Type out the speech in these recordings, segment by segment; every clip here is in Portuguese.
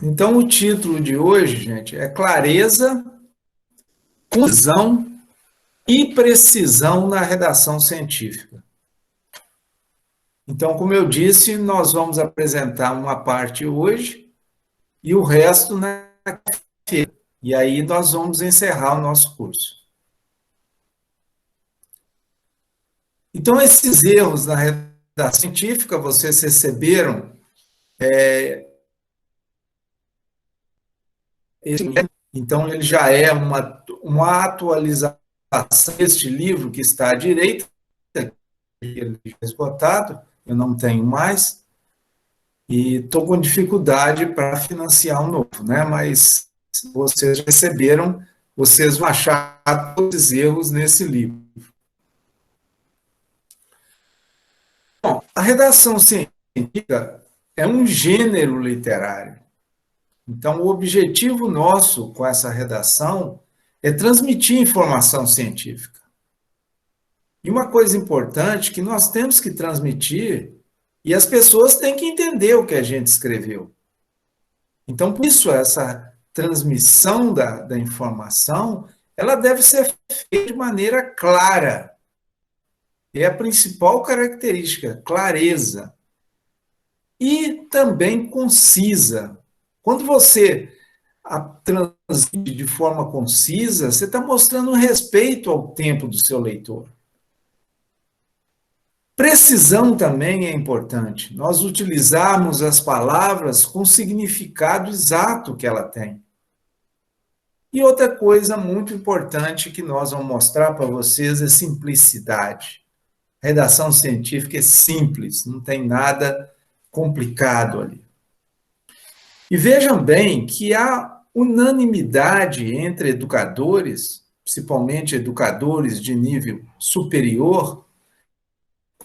Então, o título de hoje, gente, é Clareza, Concisão e Precisão na Redação Científica. Então, como eu disse, nós vamos apresentar uma parte hoje e o resto na quinta-feira. E aí nós vamos encerrar o nosso curso. Então, esses erros na redação científica, vocês receberam então, ele já é uma atualização deste livro que está à direita, ele é esgotado, eu não tenho mais, e estou com dificuldade para financiar um novo, né? Mas vocês receberam, vocês vão achar todos os erros nesse livro. Bom, a redação científica é um gênero literário. Então, o objetivo nosso com essa redação é transmitir informação científica. E uma coisa importante que nós temos que transmitir, e as pessoas têm que entender o que a gente escreveu. Então, por isso, essa transmissão da informação, ela deve ser feita de maneira clara. É a principal característica, clareza. E também concisa. Quando você transmite de forma concisa, você está mostrando respeito ao tempo do seu leitor. Precisão também é importante. Nós utilizarmos as palavras com o significado exato que ela tem. E outra coisa muito importante que nós vamos mostrar para vocês é simplicidade. A redação científica é simples, não tem nada complicado ali. E vejam bem que há unanimidade entre educadores, principalmente educadores de nível superior,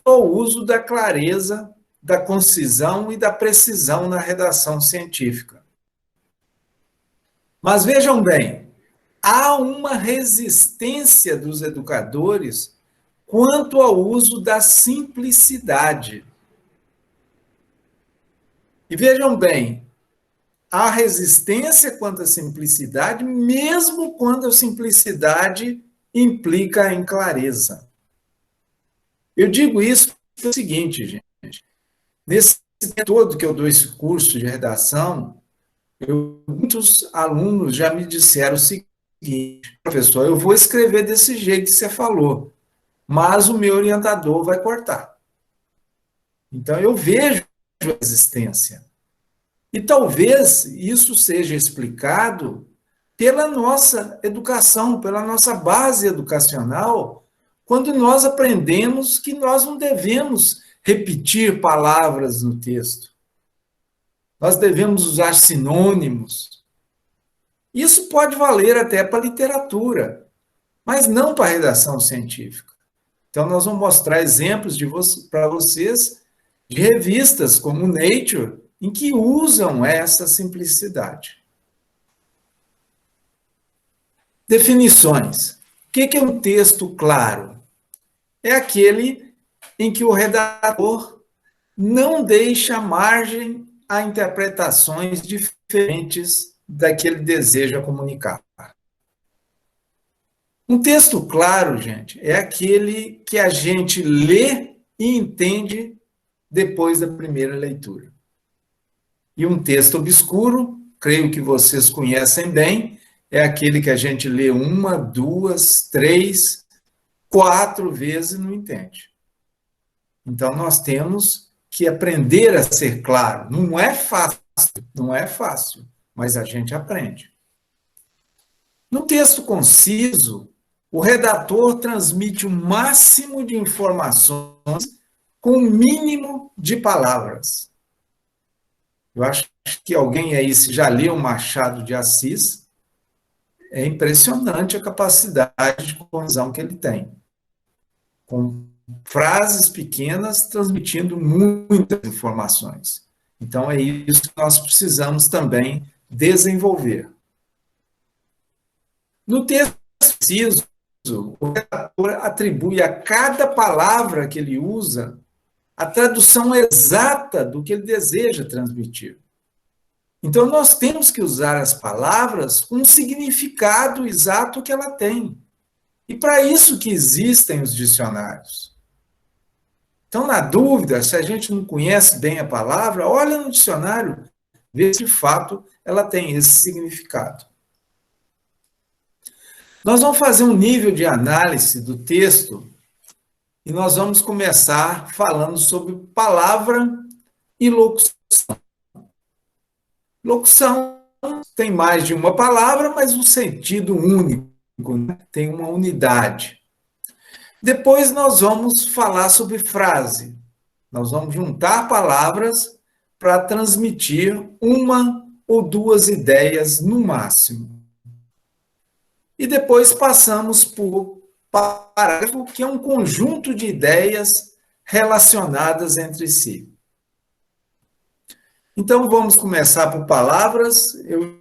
o uso da clareza, da concisão e da precisão na redação científica. Mas vejam bem, há uma resistência dos educadores quanto ao uso da simplicidade. E vejam bem, há resistência quanto à simplicidade, mesmo quando a simplicidade implica em clareza. Eu digo isso pelo seguinte, gente. Nesse tempo todo que eu dou esse curso de redação, muitos alunos já me disseram o seguinte: professor, eu vou escrever desse jeito que você falou, mas o meu orientador vai cortar. Então, eu vejo a resistência. E talvez isso seja explicado pela nossa educação, pela nossa base educacional, quando nós aprendemos que nós não devemos repetir palavras no texto. Nós devemos usar sinônimos. Isso pode valer até para a literatura, mas não para a redação científica. Então, nós vamos mostrar exemplos para vocês de revistas como Nature, em que usam essa simplicidade. Definições. O que é um texto claro? É aquele em que o redator não deixa margem a interpretações diferentes da que ele deseja comunicar. Um texto claro, gente, é aquele que a gente lê e entende depois da primeira leitura. E um texto obscuro, creio que vocês conhecem bem, é aquele que a gente lê 1, 2, 3, 4 vezes e não entende. Então, nós temos que aprender a ser claro. Não é fácil, mas a gente aprende. No texto conciso, o redator transmite o máximo de informações com o mínimo de palavras. Eu acho que alguém aí, se já leu Machado de Assis, é impressionante a capacidade de concisão que ele tem. Com frases pequenas, transmitindo muitas informações. Então, é isso que nós precisamos também desenvolver. No texto preciso, o redator atribui a cada palavra que ele usa a tradução exata do que ele deseja transmitir. Então, nós temos que usar as palavras com o significado exato que ela tem. E para isso que existem os dicionários. Então, na dúvida, se a gente não conhece bem a palavra, olha no dicionário, vê se de fato ela tem esse significado. Nós vamos fazer um nível de análise do texto e nós vamos começar falando sobre palavra e locução. Locução tem mais de uma palavra, mas um sentido único, né? Tem uma unidade. Depois nós vamos falar sobre frase. Nós vamos juntar palavras para transmitir uma ou duas ideias no máximo. E depois passamos por parágrafo, que é um conjunto de ideias relacionadas entre si. Então, vamos começar por palavras. Eu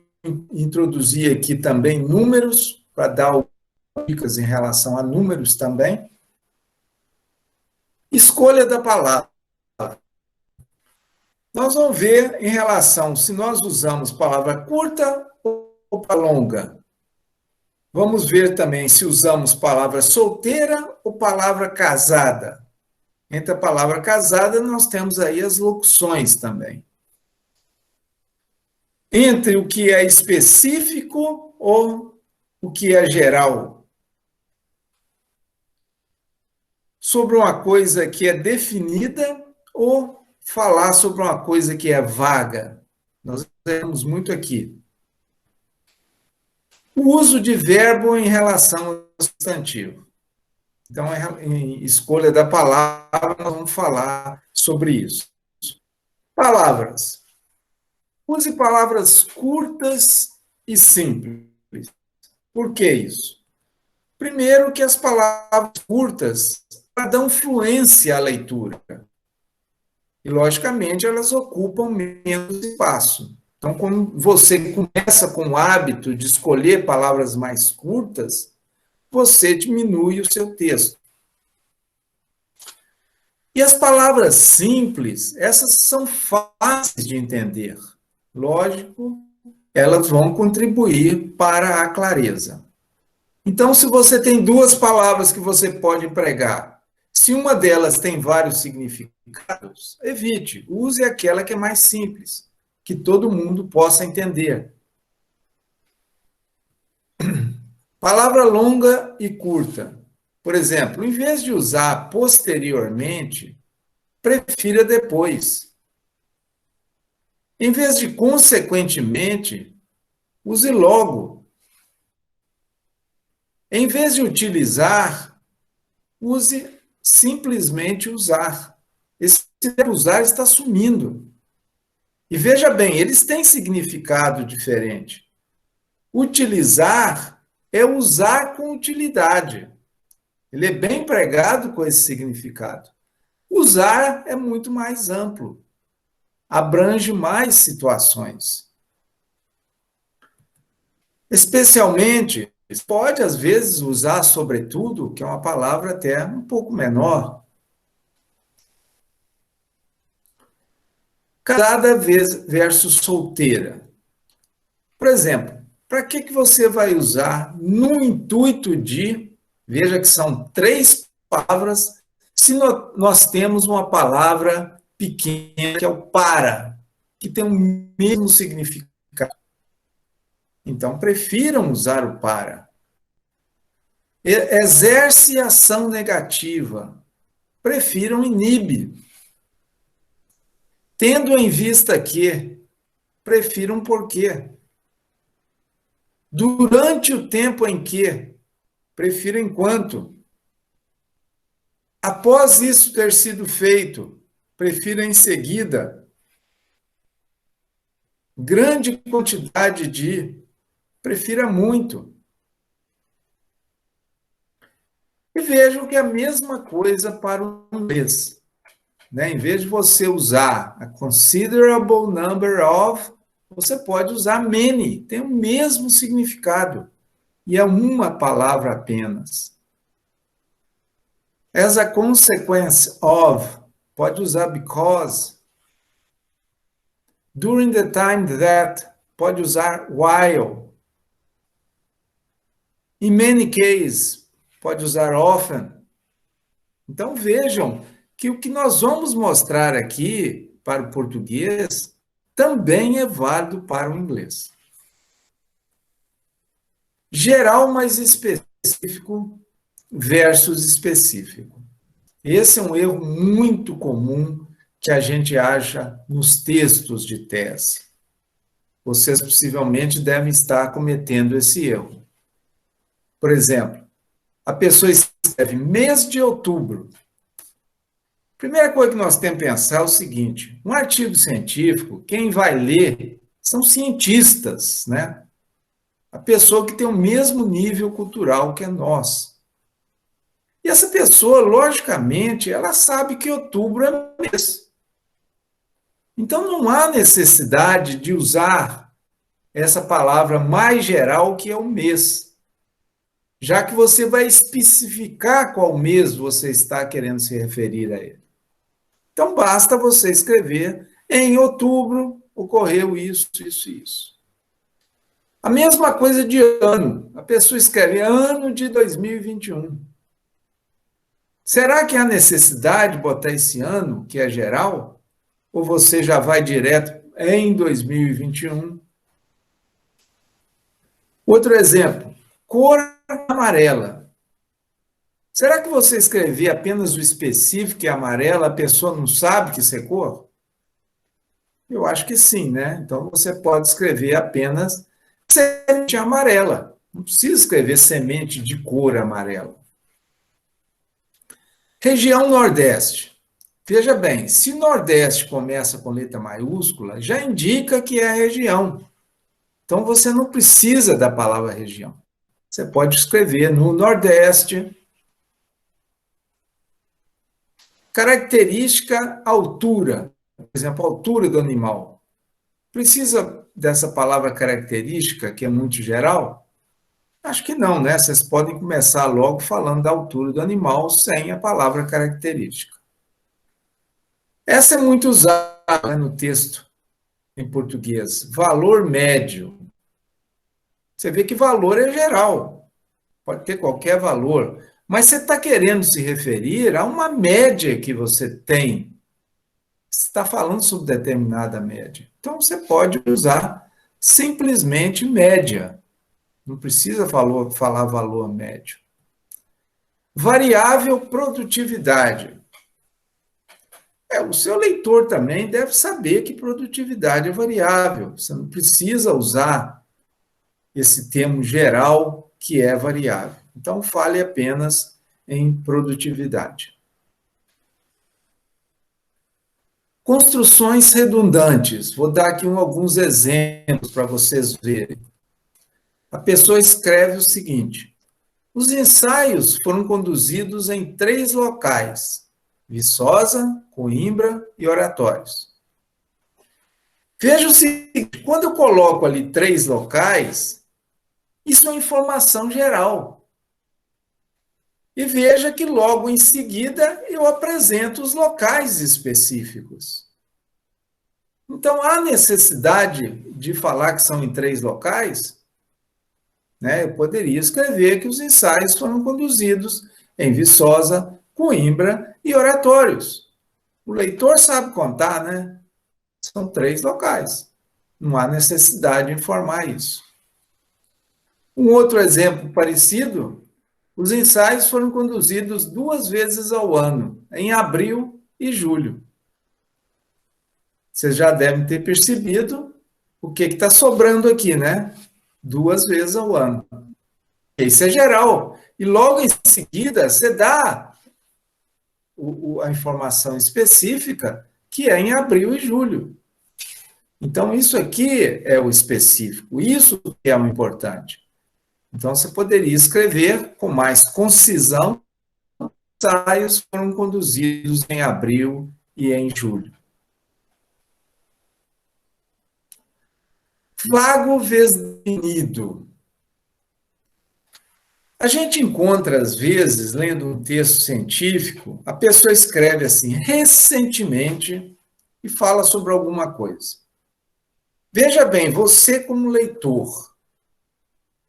introduzi aqui também números, para dar dicas em relação a números também. Escolha da palavra. Nós vamos ver em relação se nós usamos palavra curta ou palavra longa. Vamos ver também se usamos palavra solteira ou palavra casada. Entre a palavra casada, nós temos aí as locuções também. Entre o que é específico ou o que é geral. Sobre uma coisa que é definida ou falar sobre uma coisa que é vaga. Nós temos muito aqui. O uso de verbo em relação ao substantivo. Então, em escolha da palavra, nós vamos falar sobre isso. Palavras. Use palavras curtas e simples. Por que isso? Primeiro, que as palavras curtas dão fluência à leitura. E, logicamente, elas ocupam menos espaço. Então, quando você começa com o hábito de escolher palavras mais curtas, você diminui o seu texto. E as palavras simples, essas são fáceis de entender. Lógico, elas vão contribuir para a clareza. Então, se você tem duas palavras que você pode empregar, se uma delas tem vários significados, evite, use aquela que é mais simples, que todo mundo possa entender. Palavra longa e curta. Por exemplo, em vez de usar posteriormente, prefira depois. Em vez de consequentemente, use logo. Em vez de utilizar, use simplesmente usar. Esse usar está sumindo. E veja bem, eles têm significado diferente. Utilizar é usar com utilidade. Ele é bem empregado com esse significado. Usar é muito mais amplo. Abrange mais situações. Especialmente, pode às vezes usar sobretudo, que é uma palavra até um pouco menor. Casada versus solteira. Por exemplo, para que você vai usar no intuito de, veja que são 3 palavras, se nós temos uma palavra pequena, que é o para, que tem o mesmo significado. Então, prefiram usar o para. Exerce ação negativa. Prefiram inibe. Tendo em vista que, prefiram porque. Durante o tempo em que, prefiro enquanto. Após isso ter sido feito, prefiro em seguida. Grande quantidade de, prefira muito. E vejam que é a mesma coisa para o inglês. Né? Em vez de você usar a considerable number of, você pode usar many, tem o mesmo significado. E é uma palavra apenas. As a consequence of, pode usar because. During the time that, pode usar while. In many cases, pode usar often. Então vejam que o que nós vamos mostrar aqui para o português também é válido para o inglês. Geral mais específico versus específico. Esse é um erro muito comum que a gente acha nos textos de tese. Vocês possivelmente devem estar cometendo esse erro. Por exemplo, a pessoa escreve mês de outubro. Primeira coisa que nós temos que pensar é o seguinte: um artigo científico, quem vai ler são cientistas, né? A pessoa que tem o mesmo nível cultural que nós. E essa pessoa, logicamente, ela sabe que outubro é mês. Então não há necessidade de usar essa palavra mais geral que é o mês, já que você vai especificar qual mês você está querendo se referir a ele. Então, basta você escrever, em outubro ocorreu isso, isso e isso. A mesma coisa de ano. A pessoa escreve ano de 2021. Será que há necessidade de botar esse ano, que é geral? Ou você já vai direto em 2021? Outro exemplo, cor amarela. Será que você escrever apenas o específico, que é amarela, a pessoa não sabe que isso é cor? Eu acho que sim, né? Então você pode escrever apenas semente amarela. Não precisa escrever semente de cor amarela. Região Nordeste. Veja bem, se Nordeste começa com letra maiúscula, já indica que é a região. Então você não precisa da palavra região. Você pode escrever no Nordeste. Característica, altura. Por exemplo, a altura do animal. Precisa dessa palavra característica, que é muito geral? Acho que não, né? Vocês podem começar logo falando da altura do animal sem a palavra característica. Essa é muito usada no texto em português. Valor médio. Você vê que valor é geral. Pode ter qualquer valor. Mas você está querendo se referir a uma média que você tem. Você está falando sobre determinada média. Então, você pode usar simplesmente média. Não precisa falar valor médio. Variável produtividade. O seu leitor também deve saber que produtividade é variável. Você não precisa usar esse termo geral que é variável. Então, fale apenas em produtividade. Construções redundantes. Vou dar aqui alguns exemplos para vocês verem. A pessoa escreve o seguinte: os ensaios foram conduzidos em 3 locais: Viçosa, Coimbra e Oratórios. Veja o seguinte: quando eu coloco ali 3 locais, isso é informação geral. E veja que logo em seguida eu apresento os locais específicos. Então, há necessidade de falar que são em 3 locais? Né? Eu poderia escrever que os ensaios foram conduzidos em Viçosa, Coimbra e Oratórios. O leitor sabe contar, né? São 3 locais. Não há necessidade de informar isso. Um outro exemplo parecido: os ensaios foram conduzidos 2 vezes ao ano, em abril e julho. Vocês já devem ter percebido o que está sobrando aqui, né? 2 vezes ao ano. Isso é geral. E logo em seguida, você dá a informação específica, que é em abril e julho. Então, isso aqui é o específico. Isso que é o importante. Então, você poderia escrever com mais concisão: os ensaios foram conduzidos em abril e em julho. Vago vezes definido. A gente encontra, às vezes, lendo um texto científico, a pessoa escreve assim, recentemente, e fala sobre alguma coisa. Veja bem, você como leitor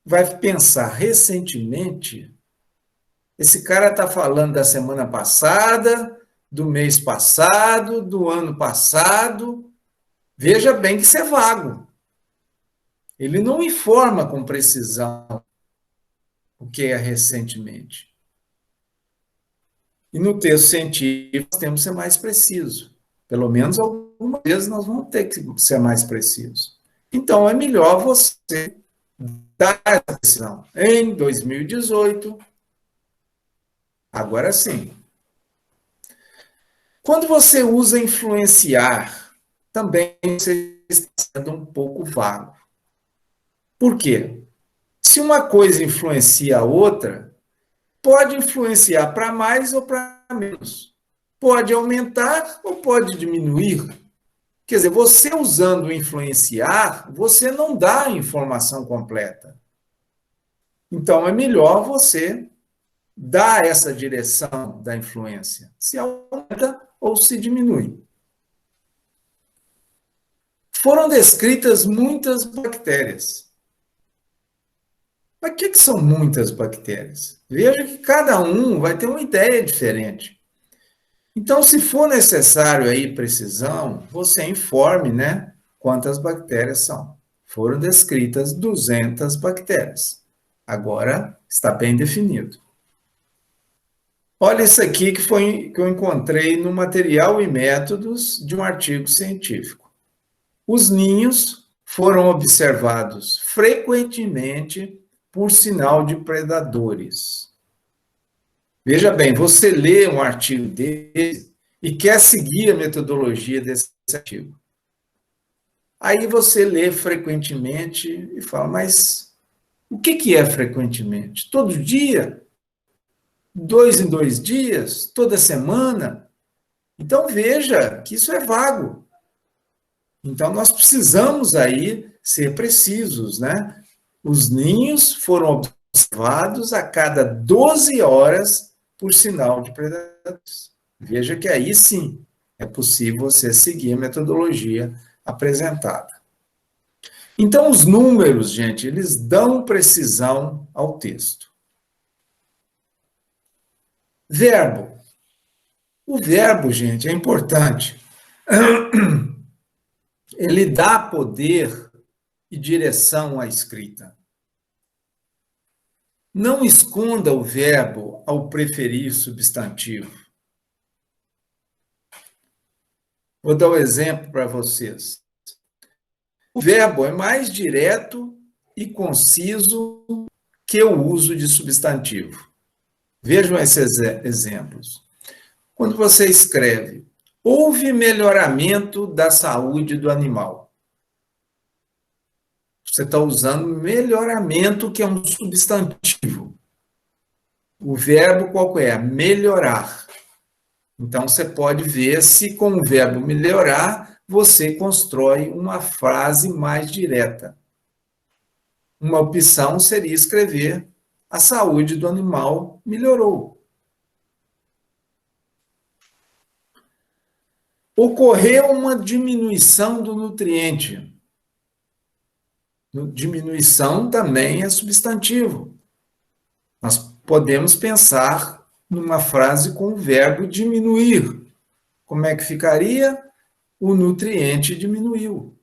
vai pensar recentemente, esse cara está falando da semana passada, do mês passado, do ano passado. Veja bem que isso é vago. Ele não informa com precisão o que é recentemente. E no texto científico, nós temos que ser mais preciso. Pelo menos algumas vezes nós vamos ter que ser mais precisos. Então, é melhor você dar essa precisão. Em 2018, agora sim. Quando você usa influenciar, também você está sendo um pouco vago. Por quê? Se uma coisa influencia a outra, pode influenciar para mais ou para menos. Pode aumentar ou pode diminuir. Quer dizer, você usando o influenciar, você não dá a informação completa. Então, é melhor você dar essa direção da influência, se aumenta ou se diminui. Foram descritas muitas bactérias. Mas o que são muitas bactérias? Veja que cada um vai ter uma ideia diferente. Então, se for necessário aí precisão, você informe, né, quantas bactérias são. Foram descritas 200 bactérias. Agora está bem definido. Olha isso aqui que eu encontrei no Material e Métodos de um artigo científico. Os ninhos foram observados frequentemente por sinal de predadores. Veja bem, você lê um artigo desse e quer seguir a metodologia desse artigo. Aí você lê frequentemente e fala, mas o que é frequentemente? Todo dia? 2 em 2 dias? Toda semana? Então veja que isso é vago. Então nós precisamos aí ser precisos, né? Os ninhos foram observados a cada 12 horas por sinal de predadores. Veja que aí sim é possível você seguir a metodologia apresentada. Então, os números, gente, eles dão precisão ao texto. Verbo. O verbo, gente, é importante. Ele dá poder e direção à escrita. Não esconda o verbo ao preferir substantivo. Vou dar um exemplo para vocês. O verbo é mais direto e conciso que o uso de substantivo. Vejam esses exemplos. Quando você escreve, houve melhoramento da saúde do animal. Você está usando melhoramento, que é um substantivo. O verbo qual é? Melhorar. Então, você pode ver se com o verbo melhorar, você constrói uma frase mais direta. Uma opção seria escrever: a saúde do animal melhorou. Ocorreu uma diminuição do nutriente. Diminuição também é substantivo. Nós podemos pensar numa frase com o verbo diminuir. Como é que ficaria? O nutriente diminuiu.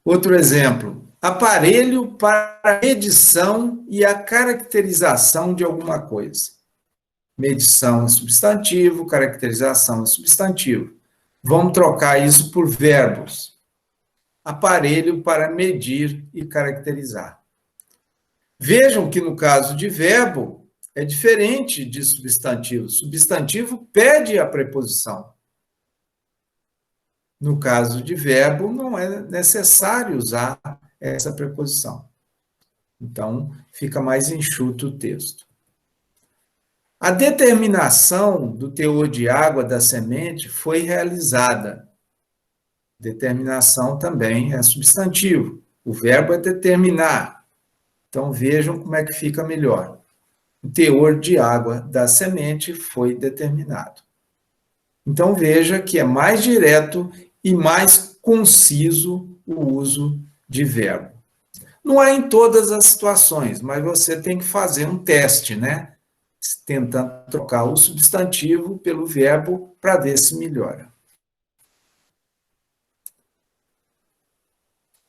Outro exemplo: aparelho para medição e a caracterização de alguma coisa. Medição é substantivo, caracterização é substantivo. Vamos trocar isso por verbos. Aparelho para medir e caracterizar. Vejam que no caso de verbo é diferente de substantivo. Substantivo pede a preposição. No caso de verbo, não é necessário usar essa preposição. Então, fica mais enxuto o texto. A determinação do teor de água da semente foi realizada. Determinação também é substantivo. O verbo é determinar. Então, vejam como é que fica melhor. O teor de água da semente foi determinado. Então, veja que é mais direto e mais conciso o uso de verbo. Não é em todas as situações, mas você tem que fazer um teste, né? Tentando trocar o substantivo pelo verbo para ver se melhora.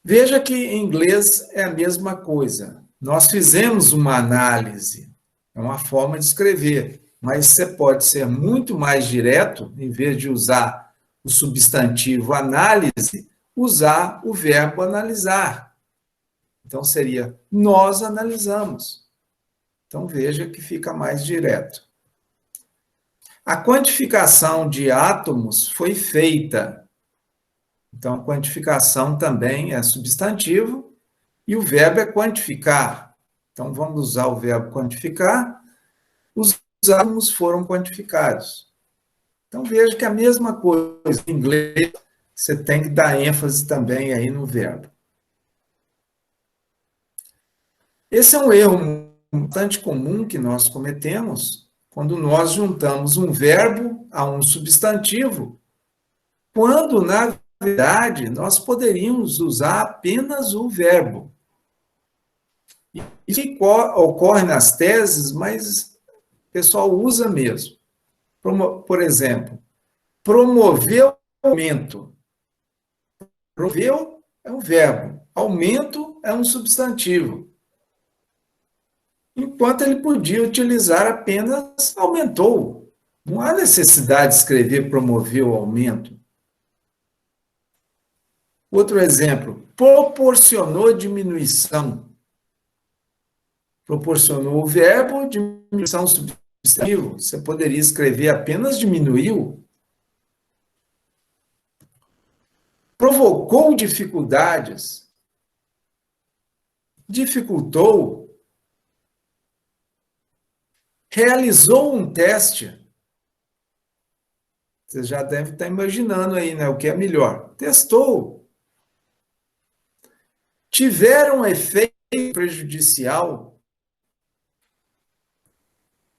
Veja que em inglês é a mesma coisa. Nós fizemos uma análise, é uma forma de escrever, mas você pode ser muito mais direto, em vez de usar o substantivo análise, usar o verbo analisar. Então seria nós analisamos. Então veja que fica mais direto. A quantificação de átomos foi feita. Então, a quantificação também é substantivo e o verbo é quantificar. Então, vamos usar o verbo quantificar. Os átomos foram quantificados. Então, veja que é a mesma coisa. Em inglês, você tem que dar ênfase também aí no verbo. Esse é um erro bastante comum que nós cometemos quando nós juntamos um verbo a um substantivo, quando, na verdade, nós poderíamos usar apenas o verbo. Isso ocorre nas teses, mas o pessoal usa mesmo. Por exemplo, promoveu aumento. Promoveu é um verbo, aumento é um substantivo. Enquanto ele podia utilizar apenas aumentou. Não há necessidade de escrever promoveu aumento. Outro exemplo, proporcionou diminuição. Proporcionou o verbo, diminuição substantivo. Você poderia escrever apenas diminuiu. Provocou dificuldades. Dificultou. Realizou um teste. Você já deve estar imaginando aí, né? O que é melhor. Testou. Tiveram efeito prejudicial.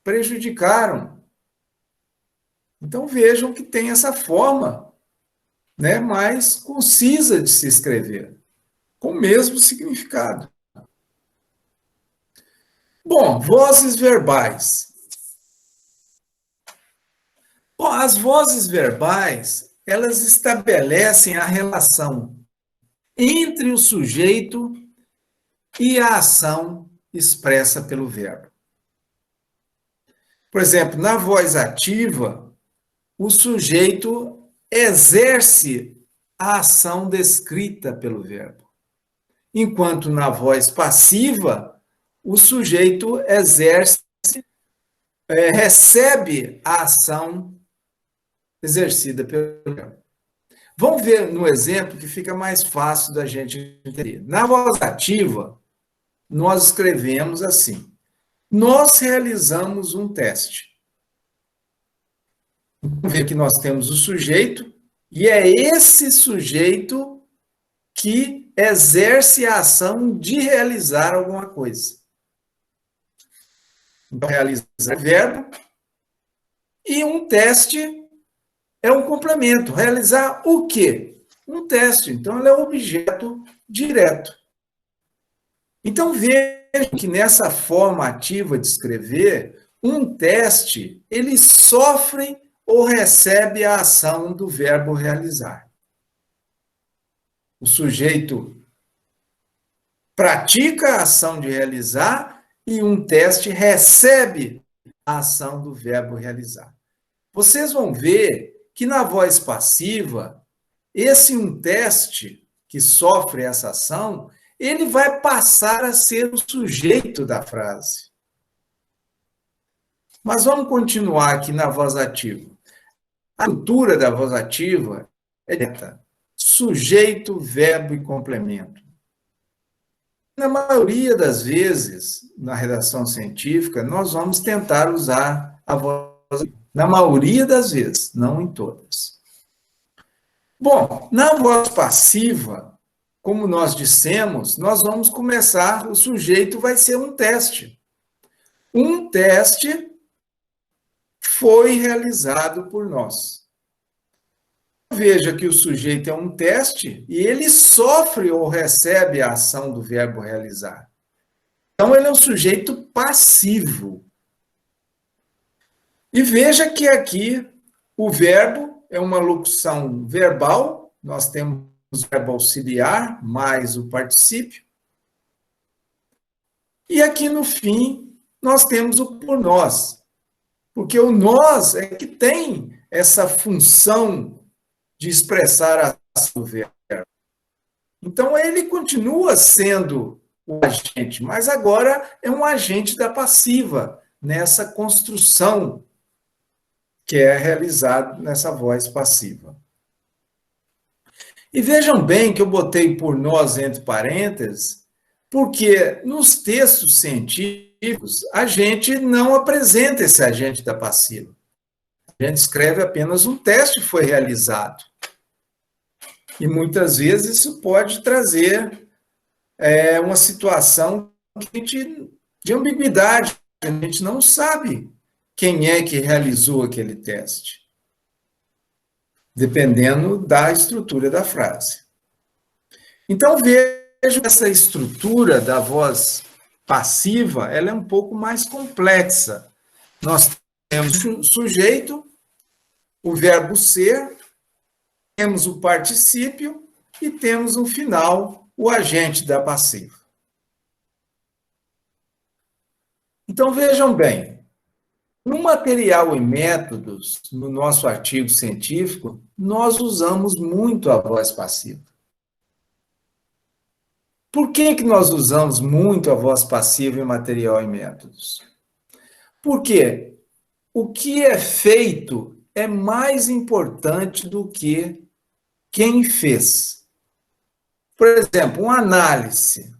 Prejudicaram. Então vejam que tem essa forma, né, mais concisa de se escrever, com o mesmo significado. Bom, vozes verbais. Bom, as vozes verbais, elas estabelecem a relação entre o sujeito e a ação expressa pelo verbo. Por exemplo, na voz ativa, o sujeito exerce a ação descrita pelo verbo. Enquanto na voz passiva, o sujeito recebe a ação exercida pelo verbo. Vamos ver no exemplo que fica mais fácil da gente entender. Na voz ativa, nós escrevemos assim: nós realizamos um teste. Vamos ver que nós temos o sujeito, e é esse sujeito que exerce a ação de realizar alguma coisa. Então, realizar o verbo, e um teste é um complemento. Realizar o quê? Um teste. Então, ele é um objeto direto. Então, veja que nessa forma ativa de escrever, um teste, ele sofre ou recebe a ação do verbo realizar. O sujeito pratica a ação de realizar e um teste recebe a ação do verbo realizar. Vocês vão ver que na voz passiva, esse um teste que sofre essa ação, ele vai passar a ser o sujeito da frase. Mas vamos continuar aqui na voz ativa. A estrutura da voz ativa é direta: sujeito, verbo e complemento. Na maioria das vezes, na redação científica, nós vamos tentar usar a voz ativa. Na maioria das vezes, não em todas. Bom, na voz passiva, como nós dissemos, nós vamos começar, o sujeito vai ser um teste. Um teste foi realizado por nós. veja que o sujeito é um teste e ele sofre ou recebe a ação do verbo realizar. Então, ele é um sujeito passivo. E veja que aqui o verbo é uma locução verbal, nós temos o verbo auxiliar mais o particípio. E aqui no fim, nós temos o por nós, porque o nós é que tem essa função de expressar a ação do verbo. Então, ele continua sendo o agente, mas agora é um agente da passiva, nessa construção que é realizado nessa voz passiva. E vejam bem que eu botei por nós entre parênteses, porque nos textos científicos a gente não apresenta esse agente da passiva. A gente escreve apenas um teste que foi realizado. E muitas vezes isso pode trazer uma situação de ambiguidade. A gente não sabe quem é que realizou aquele teste, dependendo da estrutura da frase. Então, vejo que essa estrutura da voz passiva, ela é um pouco mais complexa. Nós temos o sujeito, o verbo ser, temos o particípio e temos, no final, o agente da passiva. Então, vejam bem, no material e métodos, no nosso artigo científico, nós usamos muito a voz passiva. Por que nós usamos muito a voz passiva em material e métodos? Porque o que é feito é mais importante do que quem fez. Por exemplo, uma análise.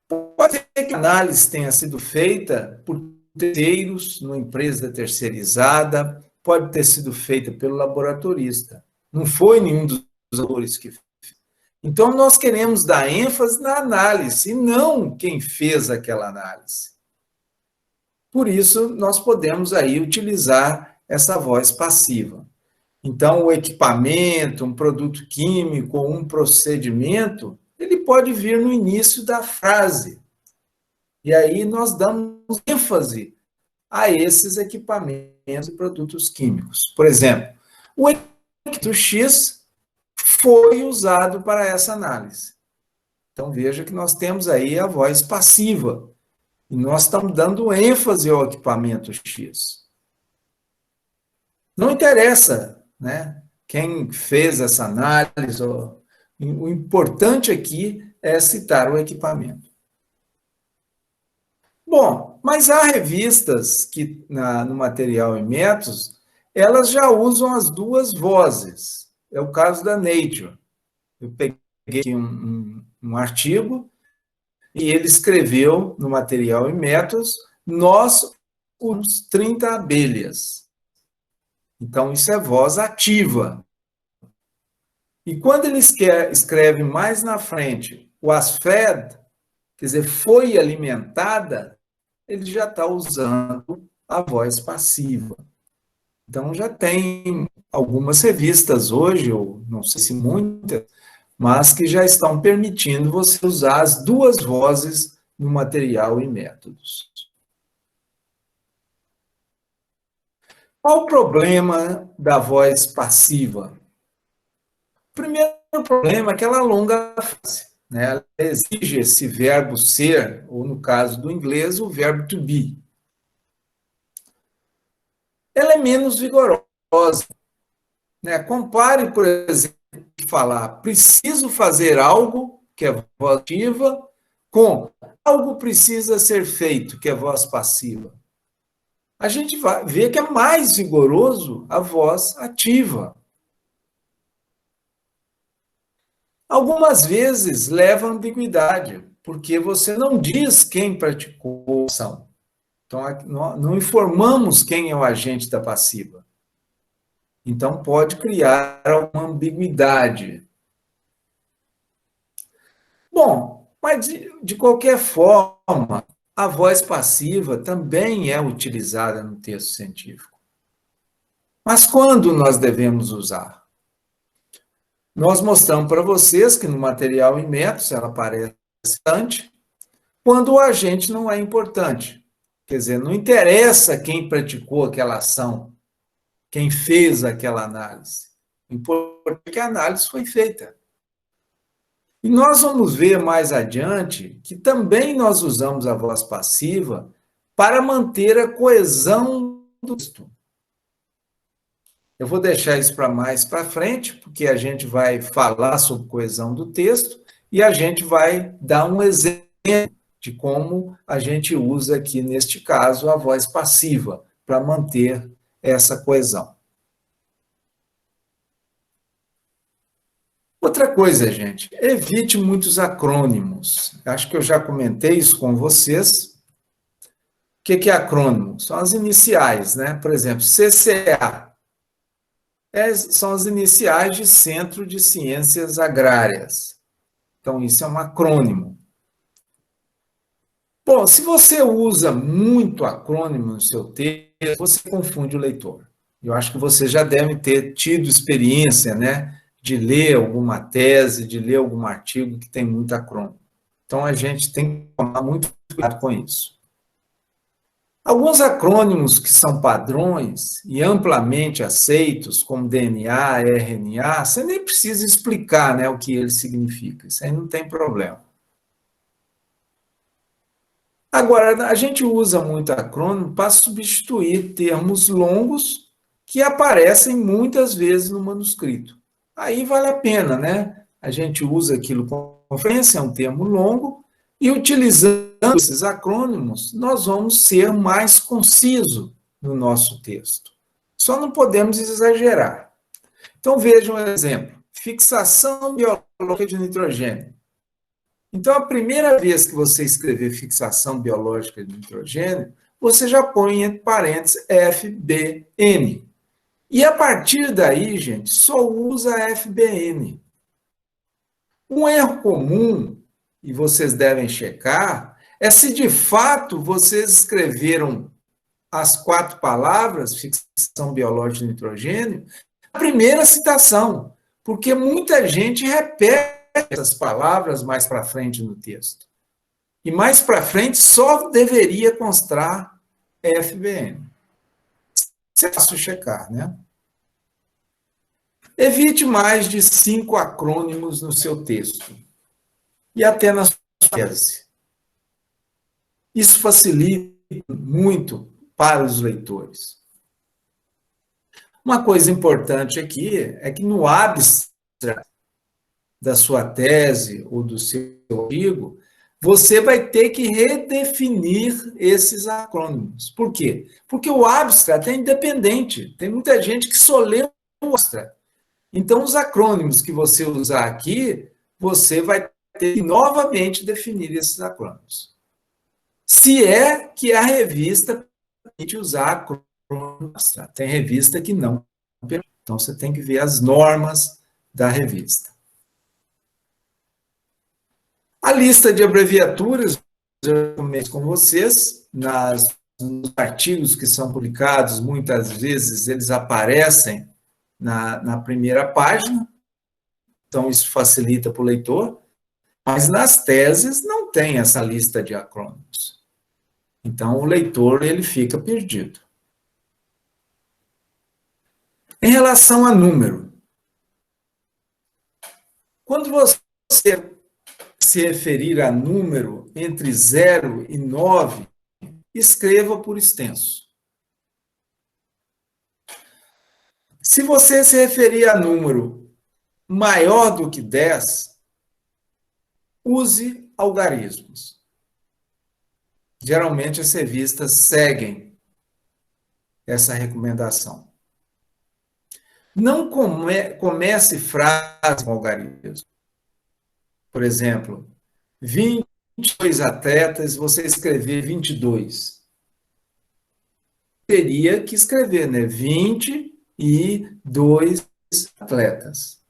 Pode ser que a análise tenha sido feita por terceiros, numa empresa terceirizada, pode ter sido feita pelo laboratorista. Não foi nenhum dos autores que fez. Então, nós queremos dar ênfase na análise, e não quem fez aquela análise. Por isso, nós podemos aí utilizar essa voz passiva. Então, o equipamento, um produto químico, ou um procedimento, ele pode vir no início da frase. E aí nós damos ênfase a esses equipamentos e produtos químicos. Por exemplo, o equipamento X foi usado para essa análise. Então, veja que nós temos aí a voz passiva. E nós estamos dando ênfase ao equipamento X. Não interessa, né, quem fez essa análise. O importante aqui é citar o equipamento. Bom, mas há revistas que, no material e métodos, elas já usam as duas vozes. É o caso da Nature. Eu peguei aqui um artigo e ele escreveu no material e métodos: nós usamos 30 abelhas. Então, isso é voz ativa. E quando ele escreve mais na frente, was fed, quer dizer, foi alimentada, ele já está usando a voz passiva. Então, já tem algumas revistas hoje, ou não sei se muitas, mas que já estão permitindo você usar as duas vozes no material e métodos. Qual o problema da voz passiva? O primeiro problema é que ela alonga a frase, né? Ela exige esse verbo ser, ou no caso do inglês, o verbo to be. Ela é menos vigorosa, né? Compare, por exemplo, falar preciso fazer algo, que é voz ativa, com algo precisa ser feito, que é voz passiva. A gente vai ver que é mais vigoroso a voz ativa. Algumas vezes leva a ambiguidade, porque você não diz quem praticou a ação. Então, não informamos quem é o agente da passiva. Então, pode criar uma ambiguidade. Bom, mas de qualquer forma, a voz passiva também é utilizada no texto científico. Mas quando nós devemos usar? Nós mostramos para vocês que no material em métodos ela aparece bastante, quando o agente não é importante. Quer dizer, não interessa quem praticou aquela ação, quem fez aquela análise. O importante é que a análise foi feita. E nós vamos ver mais adiante que também nós usamos a voz passiva para manter a coesão do texto. Eu vou deixar isso para mais para frente, porque a gente vai falar sobre coesão do texto e a gente vai dar um exemplo de como a gente usa aqui, neste caso, a voz passiva para manter essa coesão. Outra coisa, gente, evite muitos acrônimos. Acho que eu já comentei isso com vocês. O que é acrônimo? São as iniciais, né? Por exemplo, CCA. São as iniciais de Centro de Ciências Agrárias. Então, isso é um acrônimo. Bom, se você usa muito acrônimo no seu texto, você confunde o leitor. Eu acho que você já deve ter tido experiência, né, de ler alguma tese, de ler algum artigo que tem muito acrônimo. Então, a gente tem que tomar muito cuidado com isso. Alguns acrônimos que são padrões e amplamente aceitos, como DNA, RNA, você nem precisa explicar, né, o que ele significa. Isso aí não tem problema. Agora, a gente usa muito acrônimo para substituir termos longos que aparecem muitas vezes no manuscrito. Aí vale a pena, né? A gente usa aquilo com frequência, é um termo longo, e utilizando esses acrônimos, nós vamos ser mais concisos no nosso texto. Só não podemos exagerar. Então, vejam um exemplo. Fixação biológica de nitrogênio. Então, a primeira vez que você escrever fixação biológica de nitrogênio, você já põe entre parênteses FBN. E a partir daí, gente, só usa FBN. Um erro comum, e vocês devem checar, é se de fato vocês escreveram as 4 palavras, fixação biológica de nitrogênio, a primeira citação, porque muita gente repete essas palavras mais para frente no texto. E mais para frente só deveria constar FBN. Isso é fácil checar, né? Evite mais de 5 acrônimos no seu texto. E até na sua tese. Isso facilita muito para os leitores. Uma coisa importante aqui é que no abstract da sua tese ou do seu artigo, você vai ter que redefinir esses acrônimos. Por quê? Porque o abstract é independente. Tem muita gente que só lê o abstract. Então, os acrônimos que você usar aqui, você vai ter que novamente definir esses acrônimos. Se é que a revista permite usar acrônimos abstract. Tem revista que não permite. Então, você tem que ver as normas da revista. A lista de abreviaturas, eu comento com vocês, nos artigos que são publicados, muitas vezes eles aparecem na primeira página, então isso facilita para o leitor, mas nas teses não tem essa lista de acrônimos. Então o leitor ele fica perdido. Em relação a número, quando você se referir a número entre 0 e 9, escreva por extenso. Se você se referir a número maior do que 10, use algarismos. Geralmente as revistas seguem essa recomendação. Não comece frase com algarismo. Por exemplo, 22 atletas, você escrever 22. Teria que escrever, né? 22 atletas.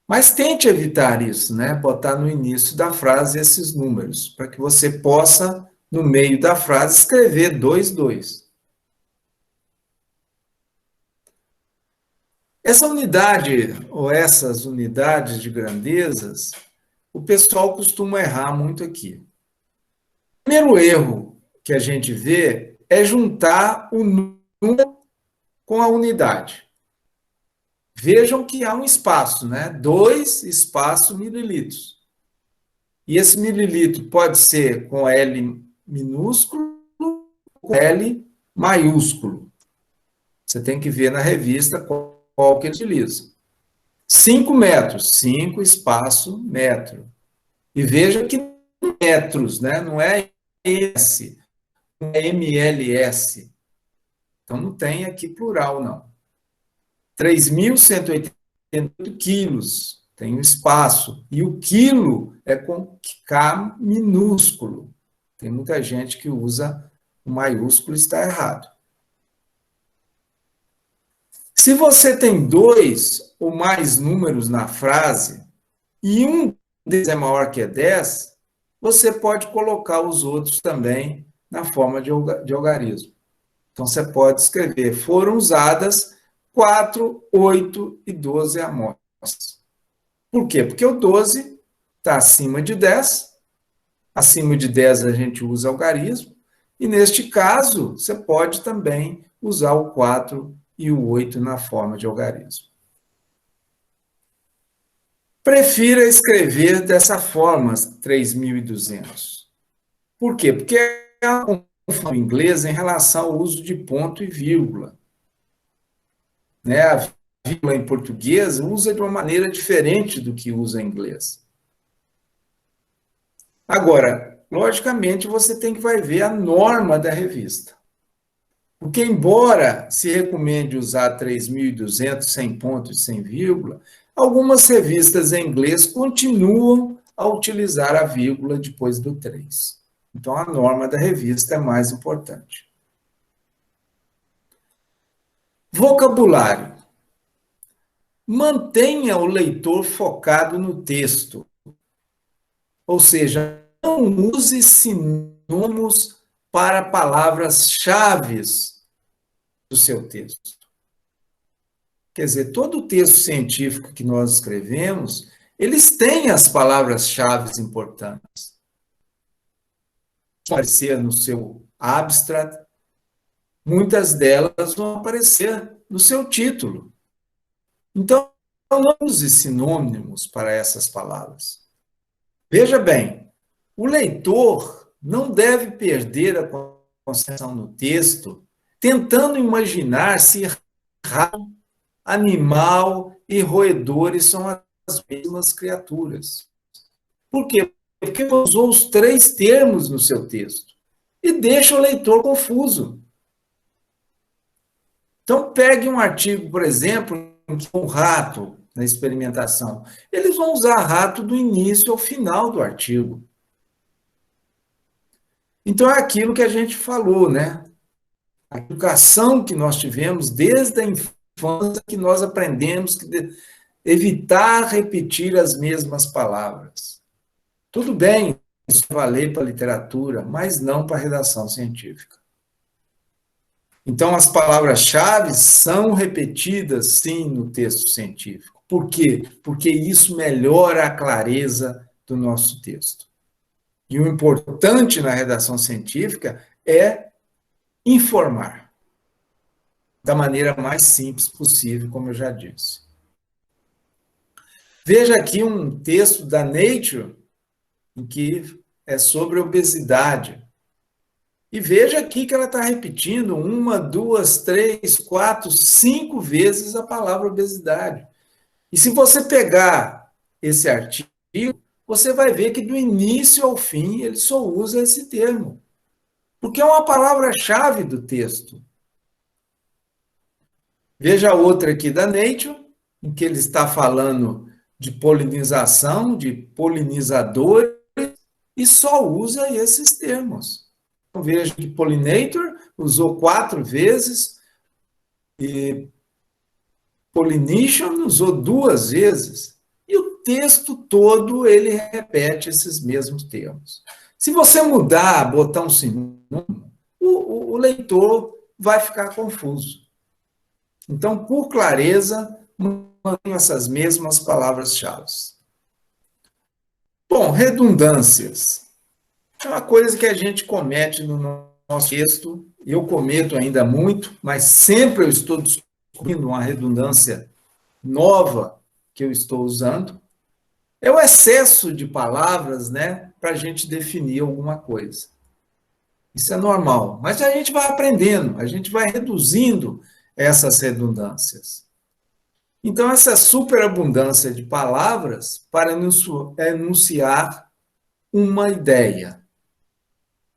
Mas tente evitar isso, né? Botar no início da frase esses números, para que você possa, no meio da frase, escrever 22. Essa unidade, ou essas unidades de grandezas, o pessoal costuma errar muito aqui. O primeiro erro que a gente vê é juntar o número com a unidade. Vejam que há um espaço, né? 2 espaço mililitros. E esse mililitro pode ser com L minúsculo ou com L maiúsculo. Você tem que ver na revista qual que ele utiliza. 5 metros, 5 espaço metro. E veja que metros, né? Não é S, não é MLS. Então não tem aqui plural, não. 3.188 quilos, tem um espaço. E o quilo é com K minúsculo. Tem muita gente que usa o maiúsculo e está errado. Se você tem 2 ou mais números na frase, e um deles é maior que 10, você pode colocar os outros também na forma de algarismo. Então, você pode escrever, foram usadas 4, 8 e 12 amostras. Por quê? Porque o 12 está acima de 10, acima de 10 a gente usa algarismo, e neste caso, você pode também usar o 4 e o 8 na forma de algarismo. Prefira escrever dessa forma, 3.200. Por quê? Porque é uma confusão inglesa em relação ao uso de ponto e vírgula. Né? A vírgula em português usa de uma maneira diferente do que usa em inglês. Agora, logicamente, você tem que vai ver a norma da revista. Porque, embora se recomende usar 3.200 sem ponto e sem vírgula, algumas revistas em inglês continuam a utilizar a vírgula depois do 3. Então, a norma da revista é mais importante. Vocabulário. Mantenha o leitor focado no texto. Ou seja, não use sinônimos para palavras-chave do seu texto. Quer dizer, todo o texto científico que nós escrevemos, eles têm as palavras-chave importantes. Vão aparecer no seu abstract, muitas delas vão aparecer no seu título. Então, não use sinônimos para essas palavras. Veja bem, o leitor não deve perder a concentração no texto, tentando imaginar se rato, animal e roedores são as mesmas criaturas. Por quê? Porque usou os 3 termos no seu texto e deixa o leitor confuso. Então, pegue um artigo, por exemplo, com um rato na experimentação. Eles vão usar rato do início ao final do artigo. Então, é aquilo que a gente falou, né? A educação que nós tivemos desde a infância, que nós aprendemos que evitar repetir as mesmas palavras. Tudo bem, isso vai valer para a literatura, mas não para a redação científica. Então, as palavras-chave são repetidas, sim, no texto científico. Por quê? Porque isso melhora a clareza do nosso texto. E o importante na redação científica é informar da maneira mais simples possível, como eu já disse. Veja aqui um texto da Nature, em que é sobre obesidade. E veja aqui que ela está repetindo 1, 2, 3, 4, 5 vezes a palavra obesidade. E se você pegar esse artigo, você vai ver que do início ao fim ele só usa esse termo. Porque é uma palavra-chave do texto. Veja outra aqui da Nature, em que ele está falando de polinização, de polinizadores, e só usa esses termos. Então, veja que pollinator usou 4 vezes, e pollination usou 2 vezes. E o texto todo, ele repete esses mesmos termos. Se você mudar, botar um sinônimo, o leitor vai ficar confuso. Então, por clareza, mantenho essas mesmas palavras-chave. Bom, redundâncias. É uma coisa que a gente comete no nosso texto, eu cometo ainda muito, mas sempre eu estou descobrindo uma redundância nova que eu estou usando. É o excesso de palavras, né, para a gente definir alguma coisa. Isso é normal, mas a gente vai aprendendo, a gente vai reduzindo essas redundâncias. Então, essa superabundância de palavras para enunciar uma ideia.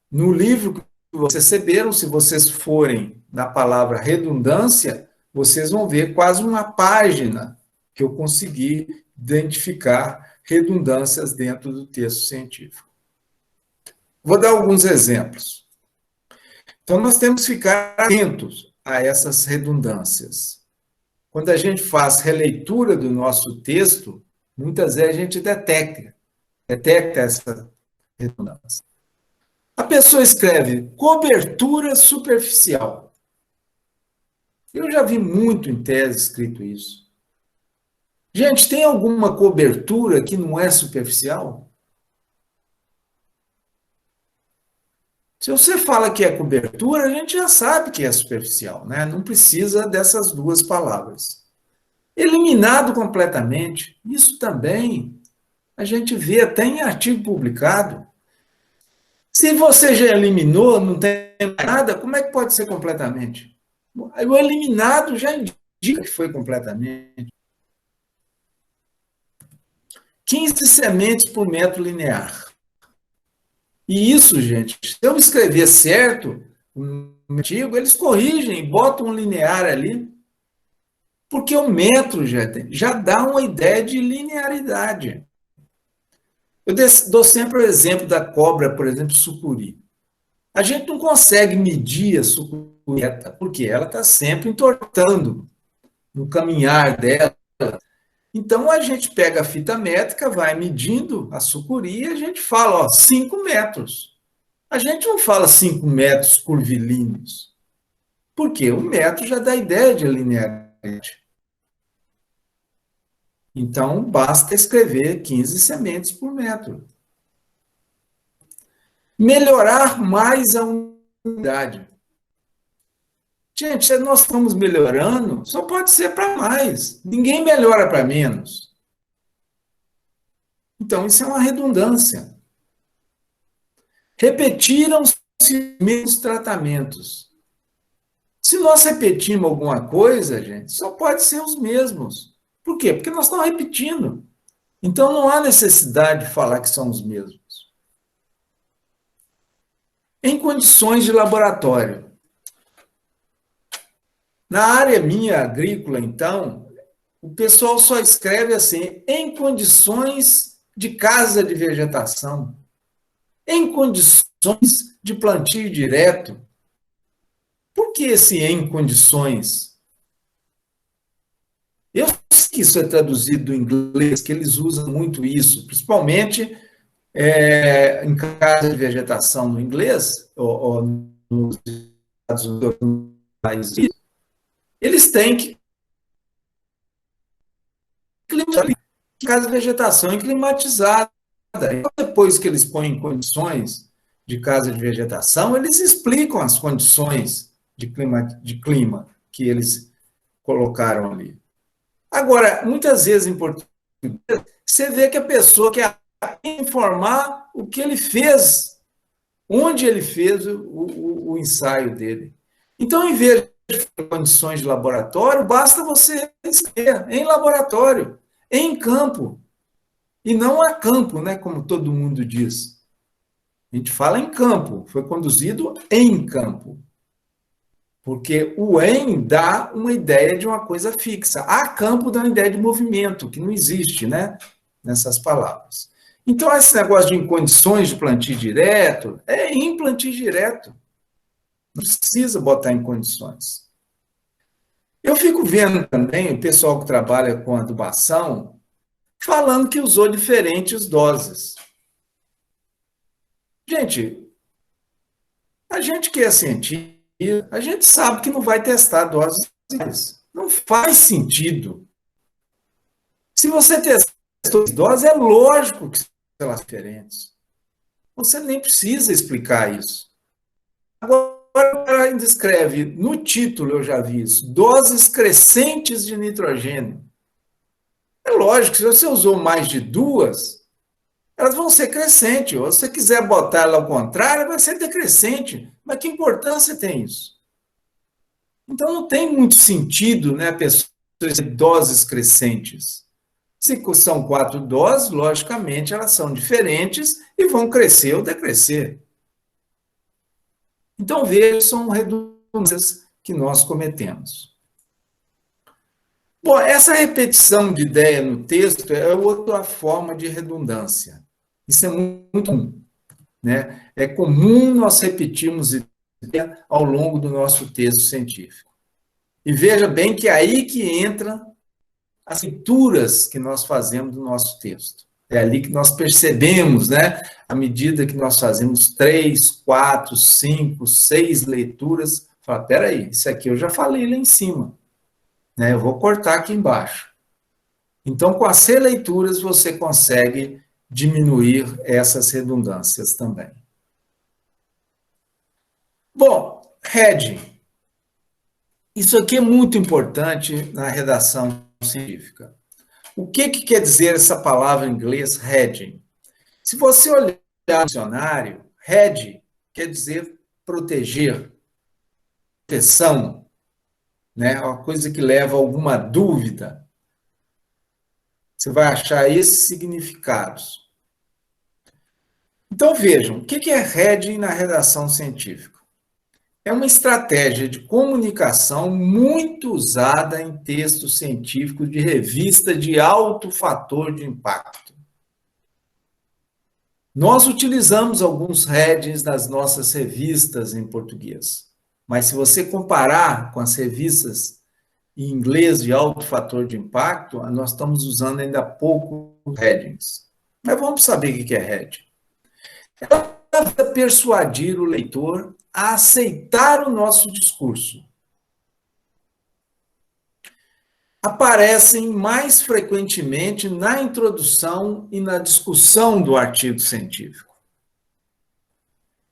No livro que vocês receberam, se vocês forem na palavra redundância, vocês vão ver quase uma página que eu consegui identificar redundâncias dentro do texto científico. Vou dar alguns exemplos. Então, nós temos que ficar atentos a essas redundâncias. Quando a gente faz releitura do nosso texto, muitas vezes a gente detecta essa redundância. A pessoa escreve cobertura superficial. Eu já vi muito em tese escrito isso. Gente, tem alguma cobertura que não é superficial? Se você fala que é cobertura, a gente já sabe que é superficial, né? Não precisa dessas duas palavras. Eliminado completamente, isso também a gente vê até em artigo publicado. Se você já eliminou, não tem nada, como é que pode ser completamente? O eliminado já indica que foi completamente. 15 sementes por metro linear. E isso, gente, se eu escrever certo, no artigo, eles corrigem, botam um linear ali, porque o metro já dá uma ideia de linearidade. Eu dou sempre o exemplo da cobra, por exemplo, sucuri. A gente não consegue medir a sucuri, porque ela está sempre entortando no caminhar dela. Então, a gente pega a fita métrica, vai medindo a sucuri e a gente fala, 5 metros. A gente não fala 5 metros curvilíneos, porque o metro já dá ideia de linearidade. Então, basta escrever 15 sementes por metro. Melhorar mais a unidade. Gente, se nós estamos melhorando, só pode ser para mais. Ninguém melhora para menos. Então, isso é uma redundância. Repetiram-se os mesmos tratamentos. Se nós repetimos alguma coisa, gente, só pode ser os mesmos. Por quê? Porque nós estamos repetindo. Então, não há necessidade de falar que são os mesmos. Em condições de laboratório. Na área minha agrícola, então, o pessoal só escreve assim, em condições de casa de vegetação, em condições de plantio direto. Por que esse em condições? Eu sei que isso é traduzido do inglês, que eles usam muito isso, principalmente em casa de vegetação no inglês, ou nos Estados Unidos, eles têm que casa de vegetação climatizada. Depois que eles põem condições de casa de vegetação, eles explicam as condições de clima que eles colocaram ali. Agora, muitas vezes em português, você vê que a pessoa quer informar o que ele fez, onde ele fez o ensaio dele. Então, em vez de condições de laboratório, basta você escrever em laboratório, em campo, e não a campo, né, como todo mundo diz. A gente fala em campo, foi conduzido em campo. Porque o em dá uma ideia de uma coisa fixa. A campo dá uma ideia de movimento, que não existe, né, nessas palavras. Então, esse negócio de em condições de plantio direto, é em plantio direto. Não precisa botar em condições. Eu fico vendo também o pessoal que trabalha com adubação falando que usou diferentes doses. Gente, a gente que é cientista, a gente sabe que não vai testar doses iguais. Não faz sentido Se você testou doses, é lógico que são diferentes. Você nem precisa explicar isso. Agora, o cara ainda escreve, no título eu já vi isso, doses crescentes de nitrogênio. É lógico, se você usou mais de duas, elas vão ser crescentes. Ou se você quiser botar ela ao contrário, vai ser decrescente. Mas que importância tem isso? Então não tem muito sentido, né, a pessoa ter doses crescentes. Se são 4 doses, logicamente elas são diferentes e vão crescer ou decrescer. Então, veja, são redundâncias que nós cometemos. Bom, essa repetição de ideia no texto é outra forma de redundância. Isso é muito comum, né? É comum nós repetirmos ideia ao longo do nosso texto científico. E veja bem que é aí que entra as leituras que nós fazemos do nosso texto. É ali que nós percebemos, né? À medida que nós fazemos 3, 4, 5, 6 leituras, fala, peraí, isso aqui eu já falei lá em cima, né? Eu vou cortar aqui embaixo. Então, com as releituras, você consegue diminuir essas redundâncias também. Bom, heading. Isso aqui é muito importante na redação científica. O que quer dizer essa palavra em inglês, heading? Se você olhar no dicionário, head quer dizer proteger, proteção, né? Uma coisa que leva a alguma dúvida. Você vai achar esses significados. Então vejam, o que é heading na redação científica? É uma estratégia de comunicação muito usada em textos científicos de revista de alto fator de impacto. Nós utilizamos alguns headings nas nossas revistas em português, mas se você comparar com as revistas em inglês de alto fator de impacto, nós estamos usando ainda pouco headings. Mas vamos saber o que é heading. Ela vai persuadir o leitor a aceitar o nosso discurso. Aparecem mais frequentemente na introdução e na discussão do artigo científico.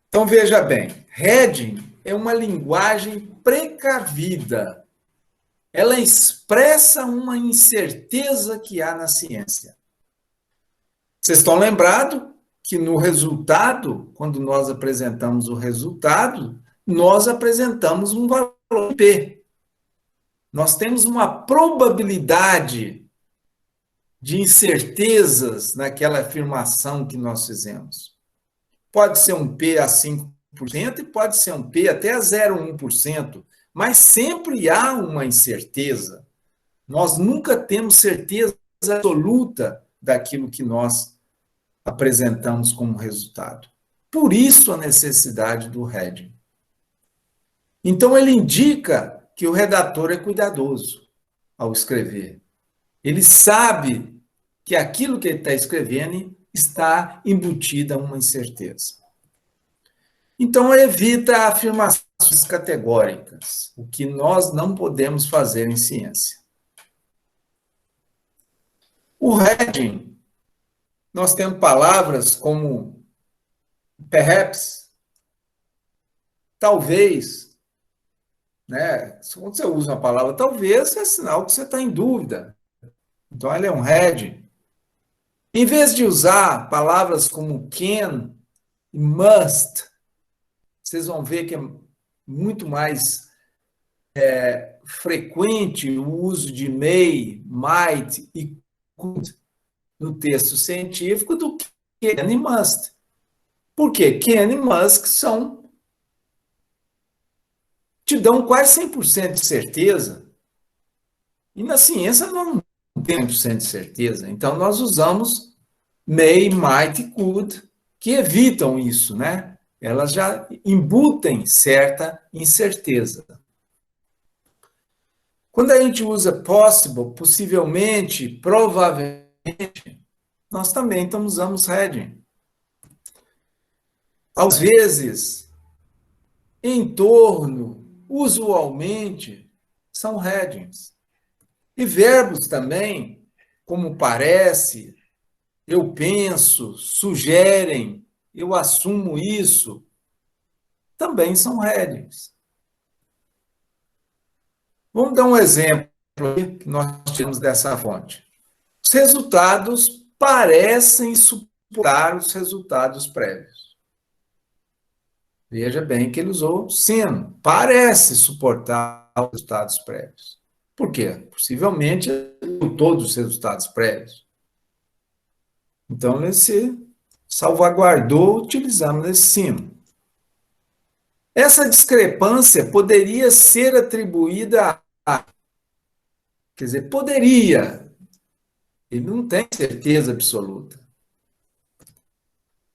Então, veja bem, heading é uma linguagem precavida. Ela expressa uma incerteza que há na ciência. Vocês estão lembrados que no resultado, quando nós apresentamos o resultado, nós apresentamos um valor P. Nós temos uma probabilidade de incertezas naquela afirmação que nós fizemos. Pode ser um P a 5% e pode ser um P até a 0,1%, mas sempre há uma incerteza. Nós nunca temos certeza absoluta daquilo que nós apresentamos como resultado. Por isso a necessidade do heading. Então ele indica que o redator é cuidadoso ao escrever. Ele sabe que aquilo que ele está escrevendo está embutida uma incerteza. Então, evita afirmações categóricas, o que nós não podemos fazer em ciência. O heading, nós temos palavras como perhaps, talvez, né? Quando você usa uma palavra talvez, é sinal que você está em dúvida. Então, ele é um heading. Em vez de usar palavras como can e must, vocês vão ver que é muito mais frequente o uso de may, might e could no texto científico do que can e must. Por quê? Can e must te dão quase 100% de certeza. E na ciência não tem 100% de certeza. Então, nós usamos may, might e could, que evitam isso, né? Elas já embutem certa incerteza. Quando a gente usa possible, possivelmente, provavelmente, nós também usamos heading. Às vezes, em torno, usualmente, são headings. E verbos também, como parece, eu penso, sugerem, eu assumo isso, também são headings. Vamos dar um exemplo que nós tiramos dessa fonte. Os resultados parecem suportar os resultados prévios. Veja bem que ele usou sino. Parece suportar os resultados prévios. Por quê? Possivelmente todos os resultados prévios. Então, ele se salvaguardou utilizando esse sino. Essa discrepância poderia ser atribuída a... Quer dizer, poderia. Ele não tem certeza absoluta.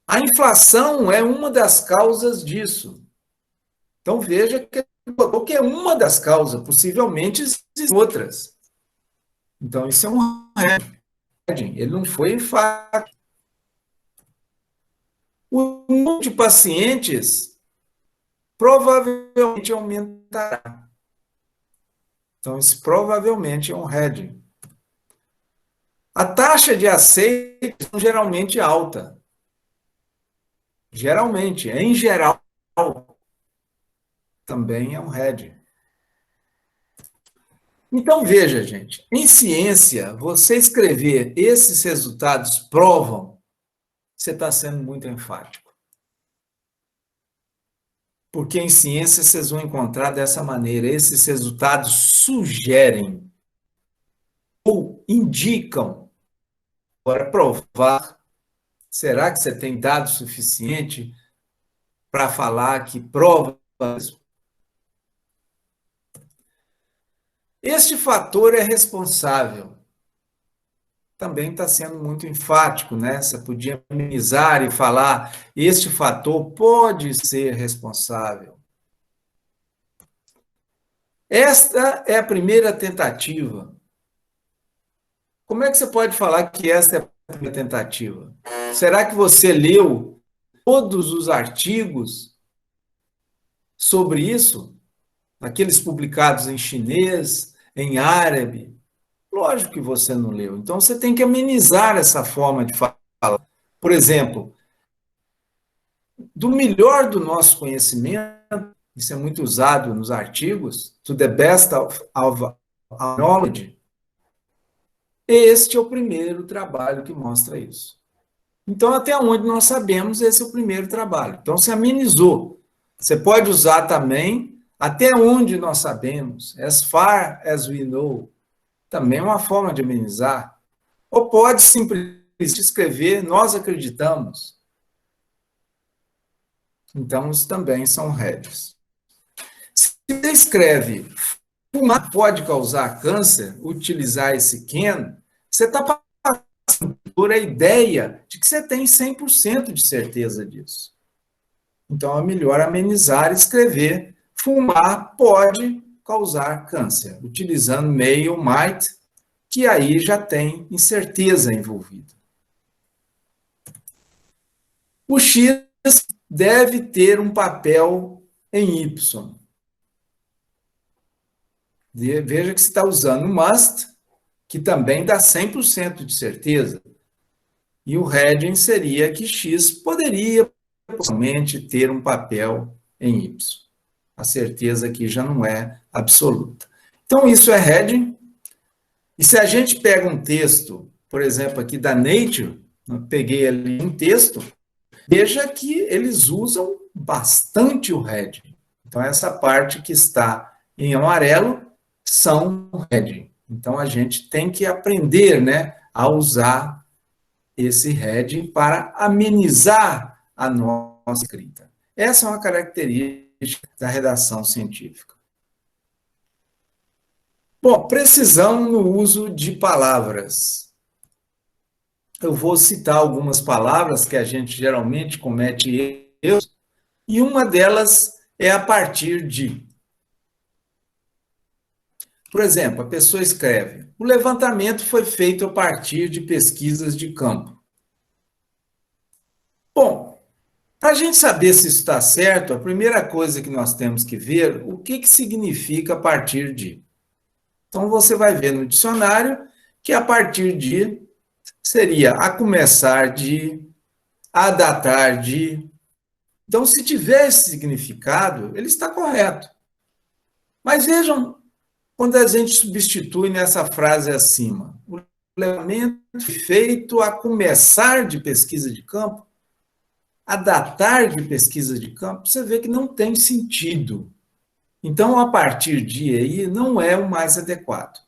A inflação é uma das causas disso. Então, veja que ele falou que é uma das causas, possivelmente existem outras. Então, isso é um heading. Ele não foi enfático. O número de pacientes provavelmente aumentará. Então, isso provavelmente é um heading. A taxa de aceite é geralmente alta. Geralmente, em geral, também é um heading. Então, veja, gente, em ciência, você escrever esses resultados provam, você está sendo muito enfático. Porque em ciência vocês vão encontrar dessa maneira, esses resultados sugerem ou indicam para provar. Será que você tem dado suficiente para falar que prova isso? Este fator é responsável. Também está sendo muito enfático, né? Você podia minimizar e falar, este fator pode ser responsável. Esta é a primeira tentativa. Como é que você pode falar que esta é a primeira tentativa? Será que você leu todos os artigos sobre isso? Aqueles publicados em chinês, em árabe? Lógico que você não leu. Então, você tem que amenizar essa forma de falar. Por exemplo, do melhor do nosso conhecimento, isso é muito usado nos artigos, to the best of our knowledge, este é o primeiro trabalho que mostra isso. Então, até onde nós sabemos, esse é o primeiro trabalho. Então, se amenizou. Você pode usar também até onde nós sabemos, as far as we know, também é uma forma de amenizar. Ou pode simplesmente escrever, nós acreditamos. Então, isso também são headings. Se você escreve, fumar pode causar câncer, utilizar esse can, você está passando por a ideia de que você tem 100% de certeza disso. Então, é melhor amenizar e escrever, fumar pode causar câncer, utilizando may ou might, que aí já tem incerteza envolvida. O X deve ter um papel em Y. Veja que você está usando must, que também dá 100% de certeza. E o heading seria que X poderia possivelmente ter um papel em Y. A certeza aqui já não é absoluta. Então, isso é heading. E se a gente pega um texto, por exemplo, aqui da Nature, eu peguei ali um texto, veja que eles usam bastante o heading. Então, essa parte que está em amarelo são heading. Então, a gente tem que aprender, né, a usar esse heading para amenizar a nossa escrita. Essa é uma característica da redação científica. Bom, precisão no uso de palavras. Eu vou citar algumas palavras que a gente geralmente comete erros, e uma delas é a partir de. Por exemplo, a pessoa escreve, o levantamento foi feito a partir de pesquisas de campo. Bom, para a gente saber se isso está certo, a primeira coisa que nós temos que ver, o que significa a partir de. Então, você vai ver no dicionário que a partir de seria a começar de, a datar de. Então, se tiver esse significado, ele está correto. Mas vejam, quando a gente substitui nessa frase acima, o levantamento feito a começar de pesquisa de campo, a datar de pesquisa de campo, você vê que não tem sentido. Então, a partir de aí, não é o mais adequado.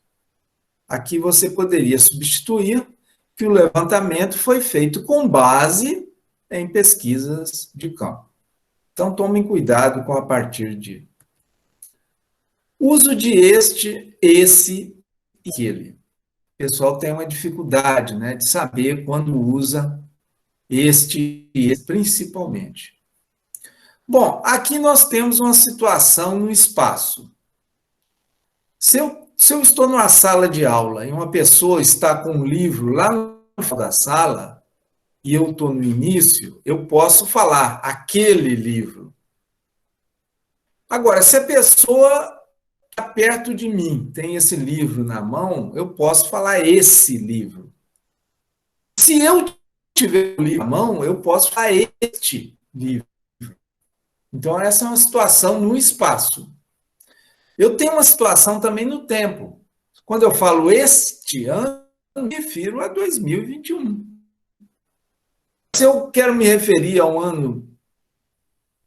Aqui você poderia substituir que o levantamento foi feito com base em pesquisas de campo. Então, tomem cuidado com a partir de. Uso de este, esse e aquele. O pessoal tem uma dificuldade, né, de saber quando usa este e esse, principalmente. Bom, aqui nós temos uma situação no espaço. Se eu estou numa sala de aula e uma pessoa está com um livro lá no final da sala, e eu estou no início, eu posso falar aquele livro. Agora, se a pessoa está perto de mim, tem esse livro na mão, eu posso falar esse livro. Se eu tiver o livro na mão, eu posso falar este livro. Então, essa é uma situação no espaço. Eu tenho uma situação também no tempo. Quando eu falo este ano, eu me refiro a 2021. Se eu quero me referir a um ano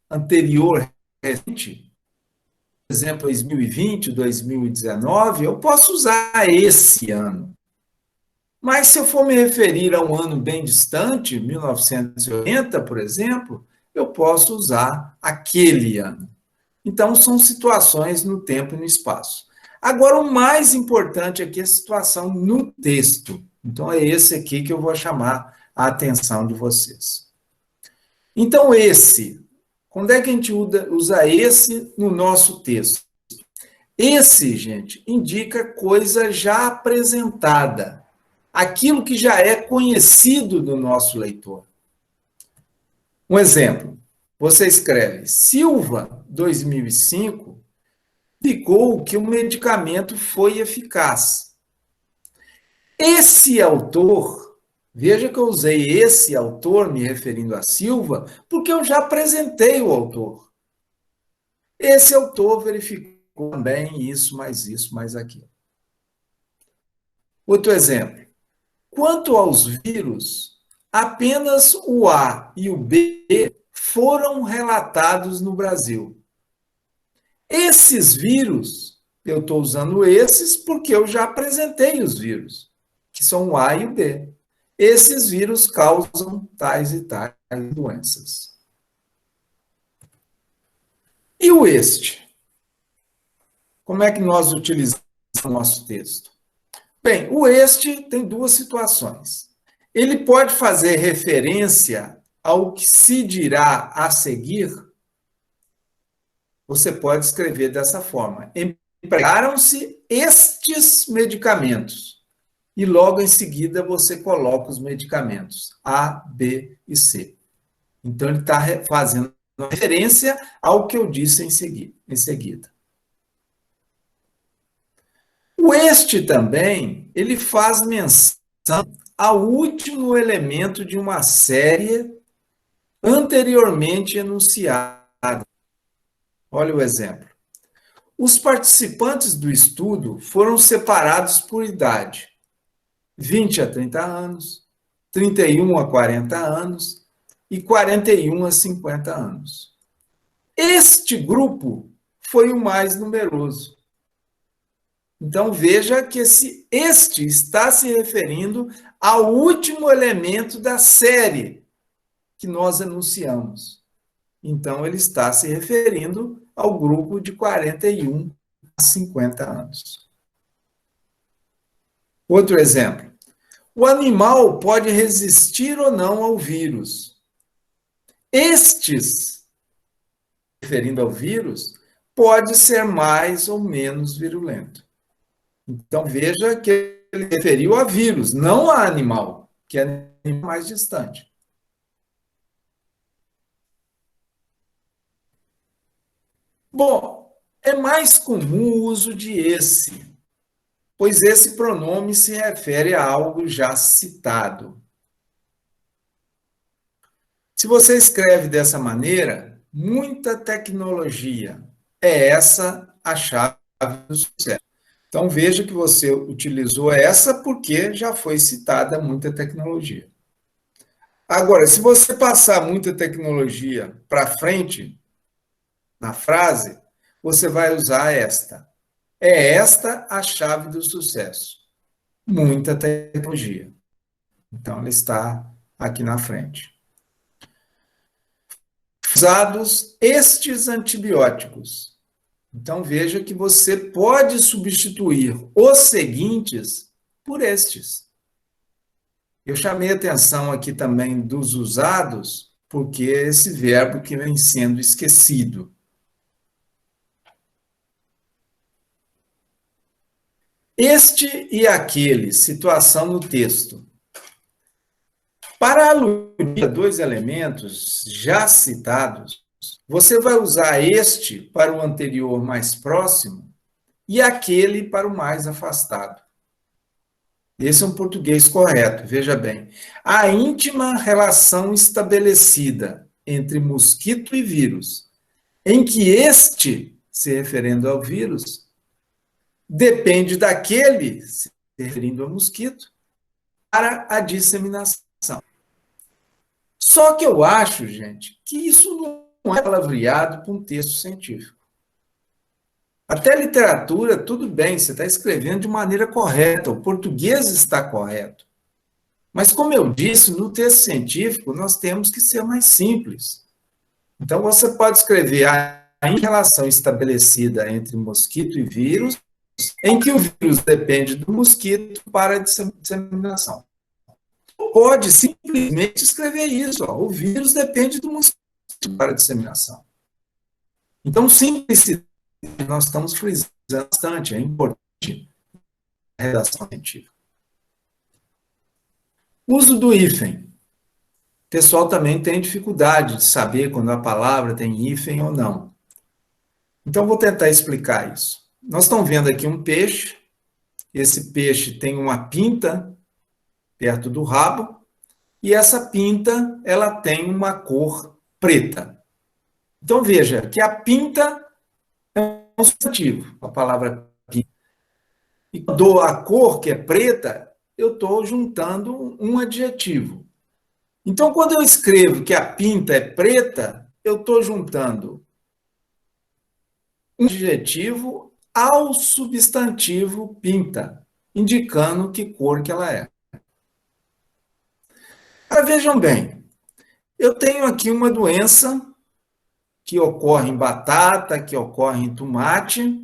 anterior, recente, por exemplo, 2020, 2019, eu posso usar esse ano. Mas se eu for me referir a um ano bem distante, 1980, por exemplo, eu posso usar aquele ano. Então, são situações no tempo e no espaço. Agora, o mais importante aqui é a situação no texto. Então, é esse aqui que eu vou chamar a atenção de vocês. Então, esse. Quando é que a gente usa esse no nosso texto? Esse, gente, indica coisa já apresentada. Aquilo que já é conhecido do nosso leitor. Um exemplo. Você escreve Silva, 2005, indicou que o medicamento foi eficaz. Esse autor, veja que eu usei esse autor me referindo a Silva, porque eu já apresentei o autor. Esse autor verificou também isso, mais aquilo. Outro exemplo. Quanto aos vírus, apenas o A e o B foram relatados no Brasil. Esses vírus, eu estou usando esses porque eu já apresentei os vírus, que são o A e o B. Esses vírus causam tais e tais doenças. E o este? Como é que nós utilizamos o nosso texto? Bem, o este tem duas situações. Ele pode fazer referência ao que se dirá a seguir. Você pode escrever dessa forma. Empregaram-se estes medicamentos. E logo em seguida você coloca os medicamentos A, B e C. Então ele está fazendo referência ao que eu disse em seguida. O este também, ele faz menção ao último elemento de uma série anteriormente enunciada. Olha o exemplo. Os participantes do estudo foram separados por idade: 20 a 30 anos, 31 a 40 anos e 41 a 50 anos. Este grupo foi o mais numeroso. Então veja que este está se referindo ao último elemento da série que nós enunciamos. Então ele está se referindo ao grupo de 41 a 50 anos. Outro exemplo. O animal pode resistir ou não ao vírus. Estes, referindo ao vírus, pode ser mais ou menos virulento. Então, veja que ele referiu a vírus, não a animal, que é mais distante. Bom, é mais comum o uso de esse. pois esse pronome se refere a algo já citado. Se você escreve dessa maneira, muita tecnologia. É essa a chave do sucesso. Então veja que você utilizou essa porque já foi citada muita tecnologia. Agora, se você passar muita tecnologia para frente na frase, você vai usar esta. É esta a chave do sucesso. Muita tecnologia. Então, ela está aqui na frente. Usados estes antibióticos. Então, veja que você pode substituir os seguintes por estes. Eu chamei atenção aqui também dos usados, porque esse verbo que vem sendo esquecido. Este e aquele, situação no texto. Para aludir a dois elementos já citados, você vai usar este para o anterior mais próximo e aquele para o mais afastado. Esse é um português correto, veja bem. A íntima relação estabelecida entre mosquito e vírus, em que este, se referindo ao vírus, depende daquele, se referindo ao mosquito, para a disseminação. Só que eu acho, gente, que isso não é palavreado para um texto científico. Até literatura, tudo bem, você está escrevendo de maneira correta, o português está correto. Mas, como eu disse, no texto científico, nós temos que ser mais simples. Então, você pode escrever a relação estabelecida entre mosquito e vírus, em que o vírus depende do mosquito para a disseminação. Pode simplesmente escrever isso. Ó, o vírus depende do mosquito para a disseminação. Então, simplicidade, nós estamos frisando bastante, é importante a redação científica. Uso do hífen. O pessoal também tem dificuldade de saber quando a palavra tem hífen ou não. Então, vou tentar explicar isso. Nós estamos vendo aqui um peixe. Esse peixe tem uma pinta perto do rabo. E essa pinta, ela tem uma cor preta. Então, veja que a pinta é um substantivo, a palavra pinta. E quando a cor, que é preta, eu estou juntando um adjetivo. Então, quando eu escrevo que a pinta é preta, eu estou juntando um adjetivo ao substantivo pinta, indicando que cor que ela é. Agora, vejam bem, eu tenho aqui uma doença que ocorre em batata, que ocorre em tomate,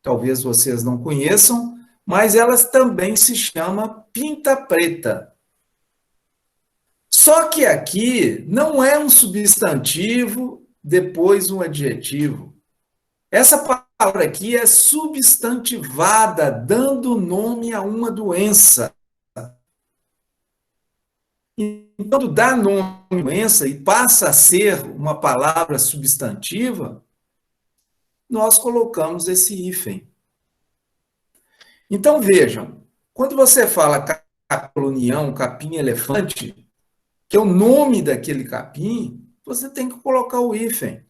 talvez vocês não conheçam, mas elas também se chama pinta preta. Só que aqui não é um substantivo, depois um adjetivo. Essa palavra aqui é substantivada, dando nome a uma doença. Então, quando dá nome a uma doença e passa a ser uma palavra substantiva, nós colocamos esse hífen. Então, vejam, quando você fala capim-união, capim-elefante, que é o nome daquele capim, você tem que colocar o hífen.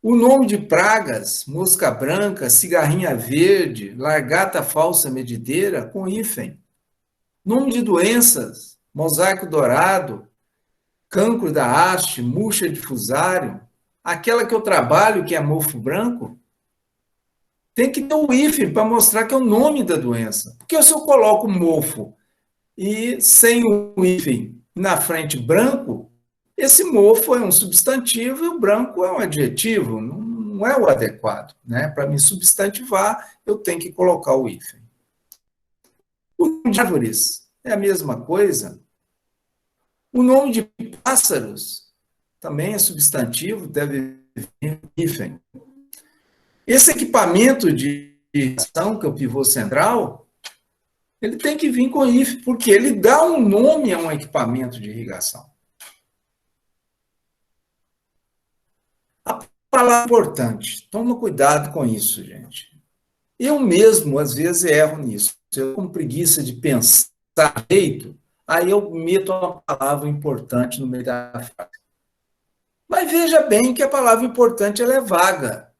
O nome de pragas, mosca branca, cigarrinha verde, largata falsa medideira, com hífen. Nome de doenças, mosaico dourado, cancro da haste, murcha de fusário, aquela que eu trabalho, que é mofo branco, tem que ter um hífen para mostrar que é o nome da doença. Porque se eu coloco mofo e sem o hífen na frente branco, esse mofo é um substantivo e o branco é um adjetivo, não é o adequado. Né? Para me substantivar, eu tenho que colocar o hífen. O nome de árvores é a mesma coisa. O nome de pássaros também é substantivo, deve vir hífen. Esse equipamento de irrigação, que é o pivô central, ele tem que vir com hífen, porque ele dá um nome a um equipamento de irrigação. A palavra importante, toma cuidado com isso, gente. Eu mesmo, às vezes, erro nisso. Eu, com preguiça de pensar direito, aí eu meto uma palavra importante no meio da frase. Mas veja bem que a palavra importante ela é vaga.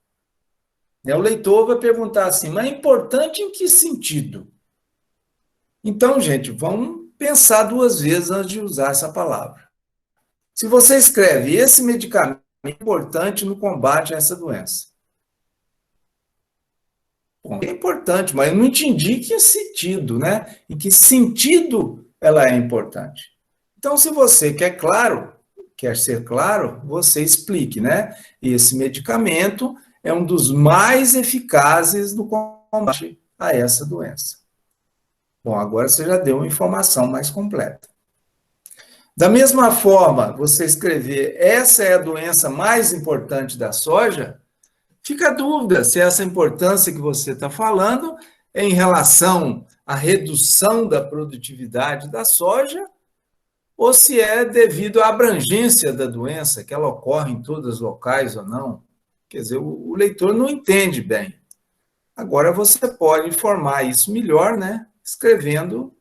O leitor vai perguntar assim, mas importante em que sentido? Então, gente, vamos pensar duas vezes antes de usar essa palavra. Se você escreve esse medicamento é importante no combate a essa doença. Bom, é importante, mas eu não entendi que sentido, né? Em que sentido ela é importante. Então, se você quer ser claro, você explique, né? Esse medicamento é um dos mais eficazes no combate a essa doença. Bom, agora você já deu uma informação mais completa. Da mesma forma, você escrever essa é a doença mais importante da soja, fica a dúvida se essa importância que você está falando é em relação à redução da produtividade da soja ou se é devido à abrangência da doença, que ela ocorre em todos os locais ou não. Quer dizer, o leitor não entende bem. Agora você pode informar isso melhor, né? Escrevendo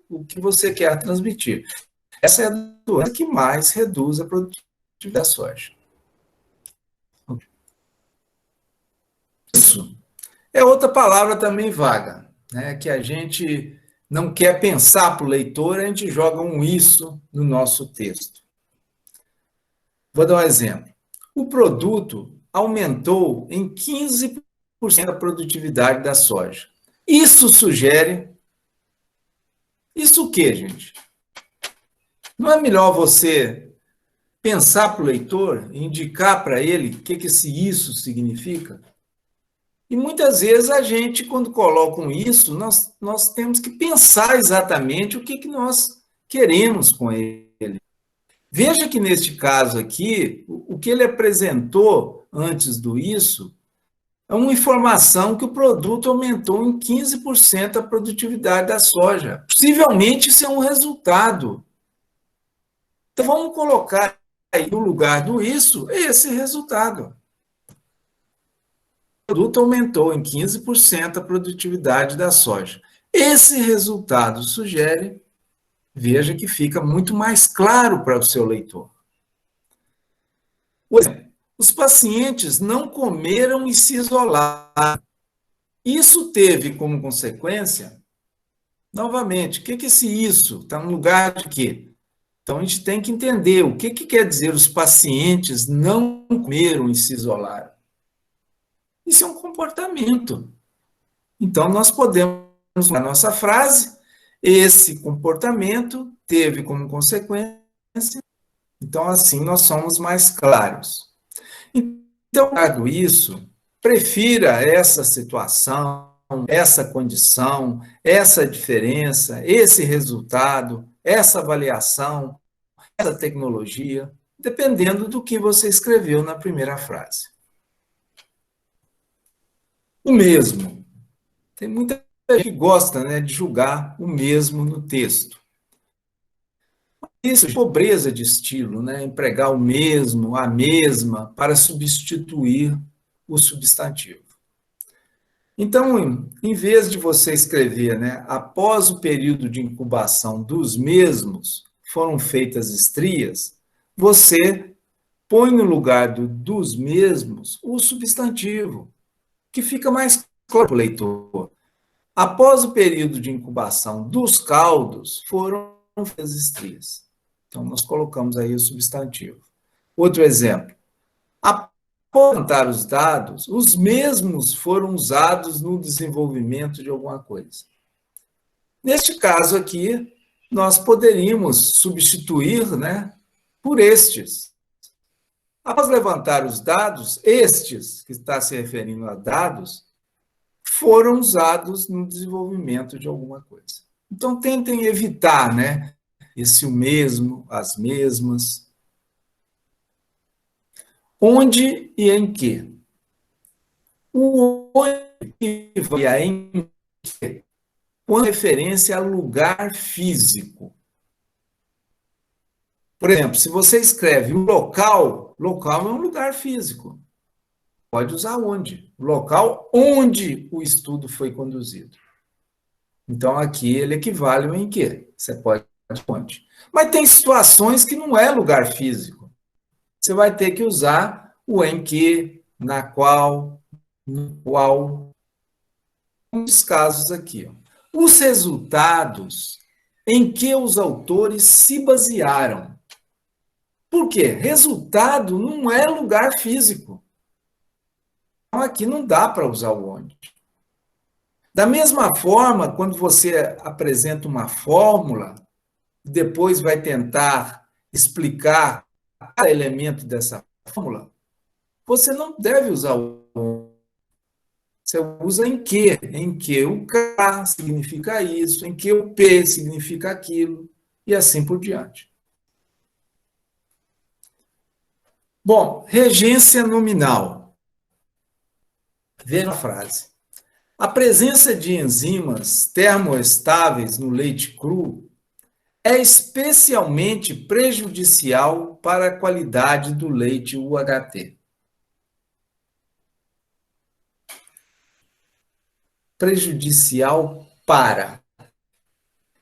o que você quer transmitir. Essa é a doença que mais reduz a produtividade da soja. Isso é outra palavra também vaga, né? Que a gente não quer pensar para o leitor, a gente joga um isso no nosso texto. Vou dar um exemplo. O produto aumentou em 15% a produtividade da soja. Isso sugere. Isso o quê, gente? Não é melhor você pensar para o leitor, indicar para ele o que esse isso significa? E muitas vezes a gente, quando coloca um isso, nós temos que pensar exatamente o que nós queremos com ele. Veja que neste caso aqui, o que ele apresentou antes do isso é uma informação que o produto aumentou em 15% a produtividade da soja. Possivelmente isso é um resultado. Então vamos colocar aí no lugar do isso esse resultado. O produto aumentou em 15% a produtividade da soja. Esse resultado sugere, veja que fica muito mais claro para o seu leitor. Por exemplo, os pacientes não comeram e se isolaram. Isso teve como consequência, novamente, o que esse isso? Está no lugar de quê? Então, a gente tem que entender o que quer dizer os pacientes não comeram e se isolaram. Isso é um comportamento. Então, nós podemos, na nossa frase, esse comportamento teve como consequência, então, assim, nós somos mais claros. Então, dado isso, prefira essa situação, essa condição, essa diferença, esse resultado, essa avaliação, essa tecnologia, dependendo do que você escreveu na primeira frase. O mesmo. Tem muita gente que gosta, né, de julgar o mesmo no texto. Isso é pobreza de estilo, né? Empregar o mesmo, a mesma, para substituir o substantivo. Então, em vez de você escrever, né, após o período de incubação dos mesmos, foram feitas estrias, você põe no lugar dos mesmos o substantivo, que fica mais claro para o leitor. Após o período de incubação dos caldos, foram feitas estrias. Então, nós colocamos aí o substantivo. Outro exemplo. Após levantar os dados, os mesmos foram usados no desenvolvimento de alguma coisa. Neste caso aqui, nós poderíamos substituir, né, por estes. Após levantar os dados, estes, que está se referindo a dados, foram usados no desenvolvimento de alguma coisa. Então, tentem evitar, né, esse o mesmo, as mesmas. Onde e em que? O onde e a em que, com referência a lugar físico. Por exemplo, se você escreve um local, local é um lugar físico. pode usar onde? O local onde o estudo foi conduzido. Então, aqui ele equivale ao em que. Você pode onde. Mas tem situações que não é lugar físico. Você vai ter que usar o em que, na qual, no qual. Uns casos aqui. Ó. Os resultados em que os autores se basearam. Por quê? Resultado não é lugar físico. Então, aqui não dá para usar o onde. Da mesma forma, quando você apresenta uma fórmula, depois vai tentar explicar cada elemento dessa fórmula, você não deve usar o onde. Você usa em que? Em que o K significa isso, em que o P significa aquilo, e assim por diante. Bom, regência nominal. Veja a frase. A presença de enzimas termoestáveis no leite cru é especialmente prejudicial para a qualidade do leite UHT. Prejudicial para.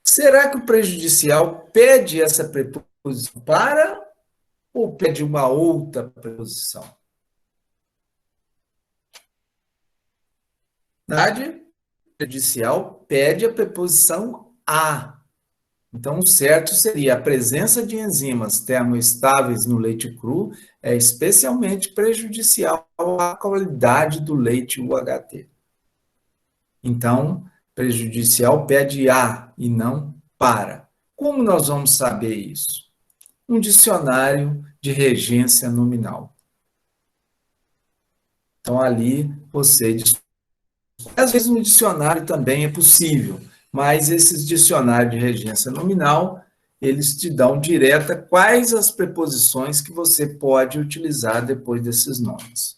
Será que o prejudicial pede essa preposição para ou pede uma outra preposição? Na verdade, prejudicial pede a preposição a. Então, o certo seria a presença de enzimas termoestáveis no leite cru é especialmente prejudicial à qualidade do leite UHT. Então, prejudicial pede a e não para. Como nós vamos saber isso? Um dicionário de regência nominal. Então, ali você... Às vezes, um dicionário também é possível, mas esses dicionários de regência nominal, eles te dão direta quais as preposições que você pode utilizar depois desses nomes.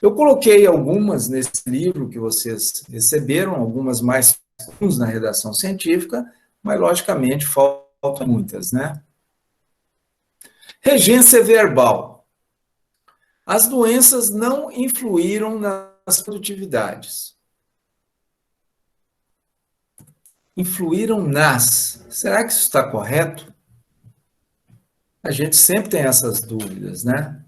Eu coloquei algumas nesse livro que vocês receberam, algumas mais comuns na redação científica, mas, logicamente, faltam muitas, né? Regência verbal. As doenças não influíram nas produtividades. Influíram nas. Será que isso está correto? A gente sempre tem essas dúvidas, né?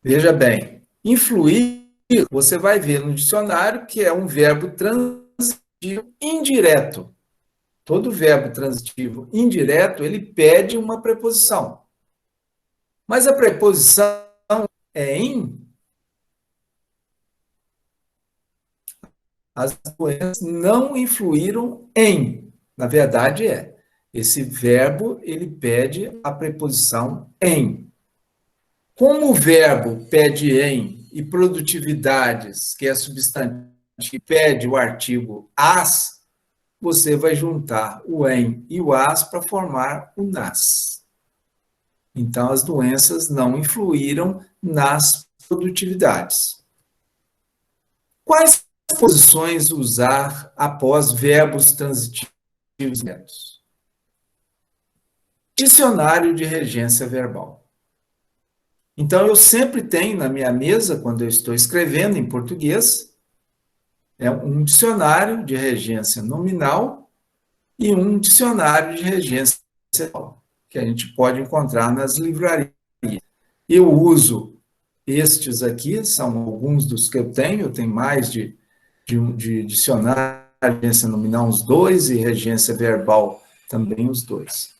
Veja bem, influir, você vai ver no dicionário que é um verbo transitivo indireto. Todo verbo transitivo indireto, ele pede uma preposição. Mas a preposição é em. As doenças não influíram em. Na verdade, é. Esse verbo, ele pede a preposição em. Como o verbo pede em e produtividades, que é substantivo, que pede o artigo as, você vai juntar o em e o as para formar o nas. Então, as doenças não influíram nas produtividades. Quais posições usar após verbos transitivos netos? Dicionário de regência verbal. Então, eu sempre tenho na minha mesa, quando eu estou escrevendo em português, um dicionário de regência nominal e um dicionário de regência verbal, que a gente pode encontrar nas livrarias. Eu uso estes aqui, são alguns dos que eu tenho mais de dicionário, regência nominal uns 2 e regência verbal também os 2.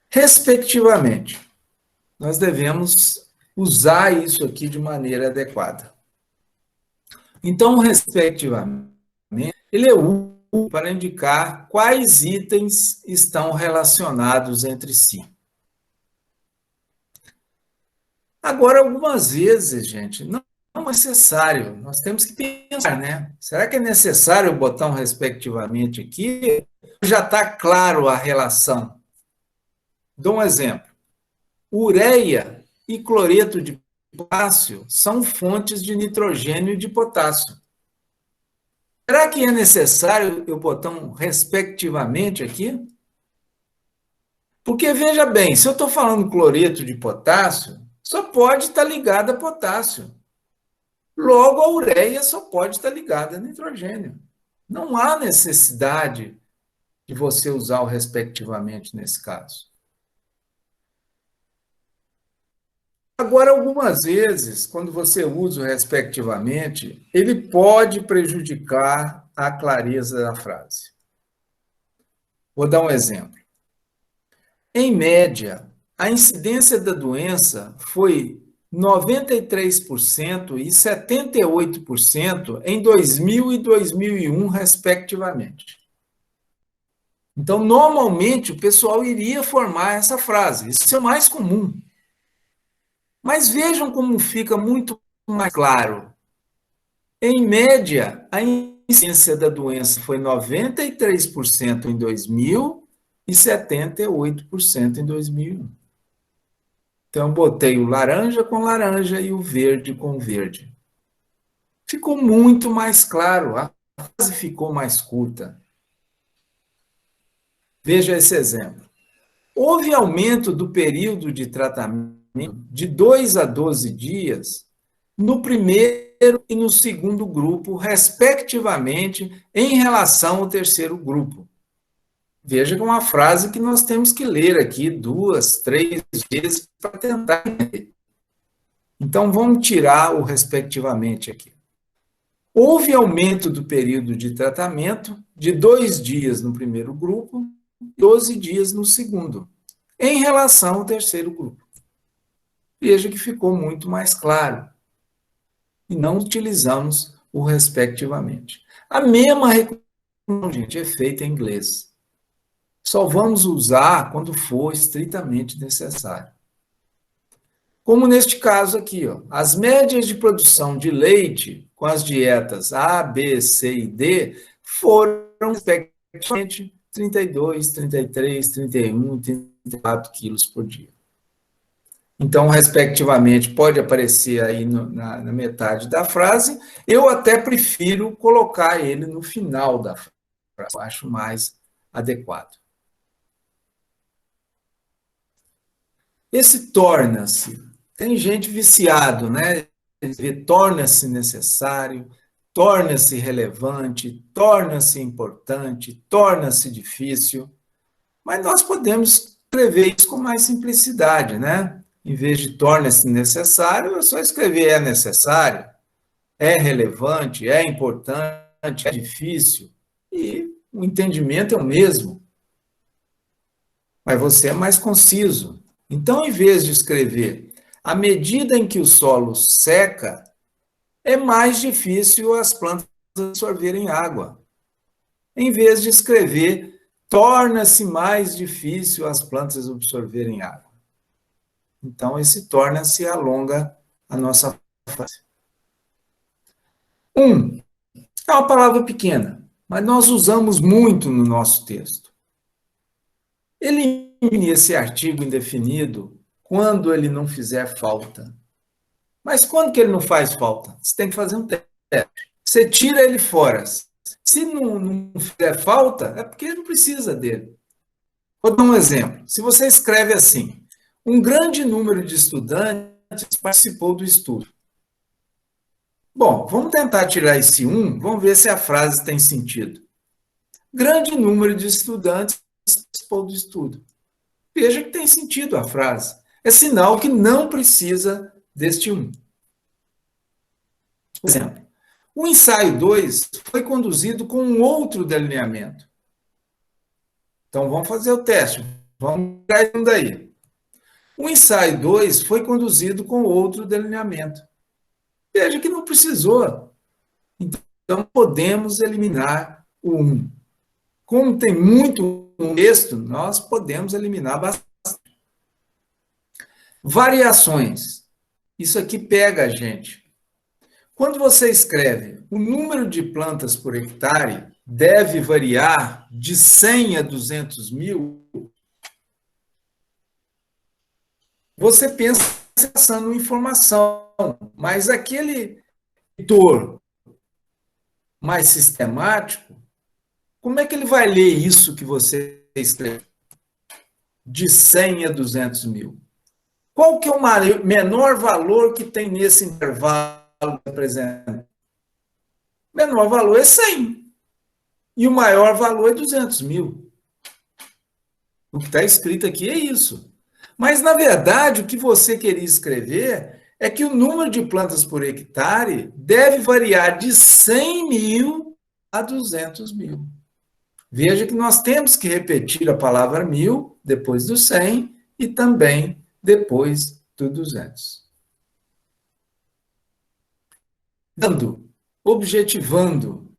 Respectivamente, nós devemos usar isso aqui de maneira adequada. Então, respectivamente, ele é útil para indicar quais itens estão relacionados entre si. Agora, algumas vezes, gente, não é necessário, nós temos que pensar, né? Será que é necessário botar um respectivamente aqui? Já está claro a relação. Dou um exemplo. Ureia e cloreto de potássio são fontes de nitrogênio e de potássio. Será que é necessário eu botar um respectivamente aqui? Porque, veja bem, se eu estou falando cloreto de potássio, só pode estar ligado a potássio. Logo, a ureia só pode estar ligada a nitrogênio. Não há necessidade de você usar o respectivamente nesse caso. Agora, algumas vezes, quando você usa o respectivamente, ele pode prejudicar a clareza da frase. Vou dar um exemplo. Em média, a incidência da doença foi 93% e 78% em 2000 e 2001, respectivamente. Então, normalmente, o pessoal iria formar essa frase. Isso é o mais comum. Mas vejam como fica muito mais claro. Em média, a incidência da doença foi 93% em 2000 e 78% em 2001. Então, eu botei o laranja com laranja e o verde com verde. Ficou muito mais claro, a frase ficou mais curta. Veja esse exemplo. Houve aumento do período de tratamento de 2 a 12 dias no primeiro e no segundo grupo, respectivamente, em relação ao terceiro grupo. Veja que é uma frase que nós temos que ler aqui 2, 3 vezes para tentar entender. Então, vamos tirar o respectivamente aqui. Houve aumento do período de tratamento de 2 dias no primeiro grupo, 12 dias no segundo, em relação ao terceiro grupo. Veja que ficou muito mais claro. E não utilizamos o respectivamente. A mesma recomendação, gente, é feita em inglês. Só vamos usar quando for estritamente necessário. Como neste caso aqui, ó, as médias de produção de leite com as dietas A, B, C e D foram, respectivamente, 32, 33, 31 e 34 quilos por dia. Então, respectivamente, pode aparecer aí na metade da frase. Eu até prefiro colocar ele no final da frase, eu acho mais adequado. Esse torna-se, tem gente viciado, né? Torna-se necessário, torna-se relevante, torna-se importante, torna-se difícil. Mas nós podemos escrever isso com mais simplicidade, né? Em vez de torna-se necessário, é só escrever é necessário, é relevante, é importante, é difícil. E o entendimento é o mesmo. Mas você é mais conciso. Então, em vez de escrever à medida em que o solo seca, é mais difícil as plantas absorverem água. Em vez de escrever torna-se mais difícil as plantas absorverem água. Então, esse torna-se alonga a nossa frase. É uma palavra pequena, mas nós usamos muito no nosso texto. Elimine esse artigo indefinido quando ele não fizer falta. Mas quando que ele não faz falta? Você tem que fazer um teste. Você tira ele fora. Se não fizer falta, é porque não precisa dele. Vou dar um exemplo. Se você escreve assim, um grande número de estudantes participou do estudo. Bom, vamos tentar tirar esse vamos ver se a frase tem sentido. Grande número de estudantes participou do estudo. Veja que tem sentido a frase. É sinal que não precisa deste Por exemplo, o ensaio 2 foi conduzido com um outro delineamento. Então, vamos fazer o teste. Vamos tirar isso daí. O ensaio 2 foi conduzido com outro delineamento. Veja que não precisou. Então, podemos eliminar o 1. Como tem muito texto, nós podemos eliminar bastante. Variações. Isso aqui pega a gente. Quando você escreve o número de plantas por hectare deve variar de 100 a 200 mil, você pensa passando informação, mas aquele leitor mais sistemático, como é que ele vai ler isso que você escreve? de 100 a 200 mil? Qual que é o menor valor que tem nesse intervalo que apresenta? O menor valor é 100. E o maior valor é 200 mil. O que está escrito aqui é isso. Mas, na verdade, o que você queria escrever é que o número de plantas por hectare deve variar de 100 mil a 200 mil. Veja que nós temos que repetir a palavra 1000 depois do 100 e também depois do 200. Dando, objetivando.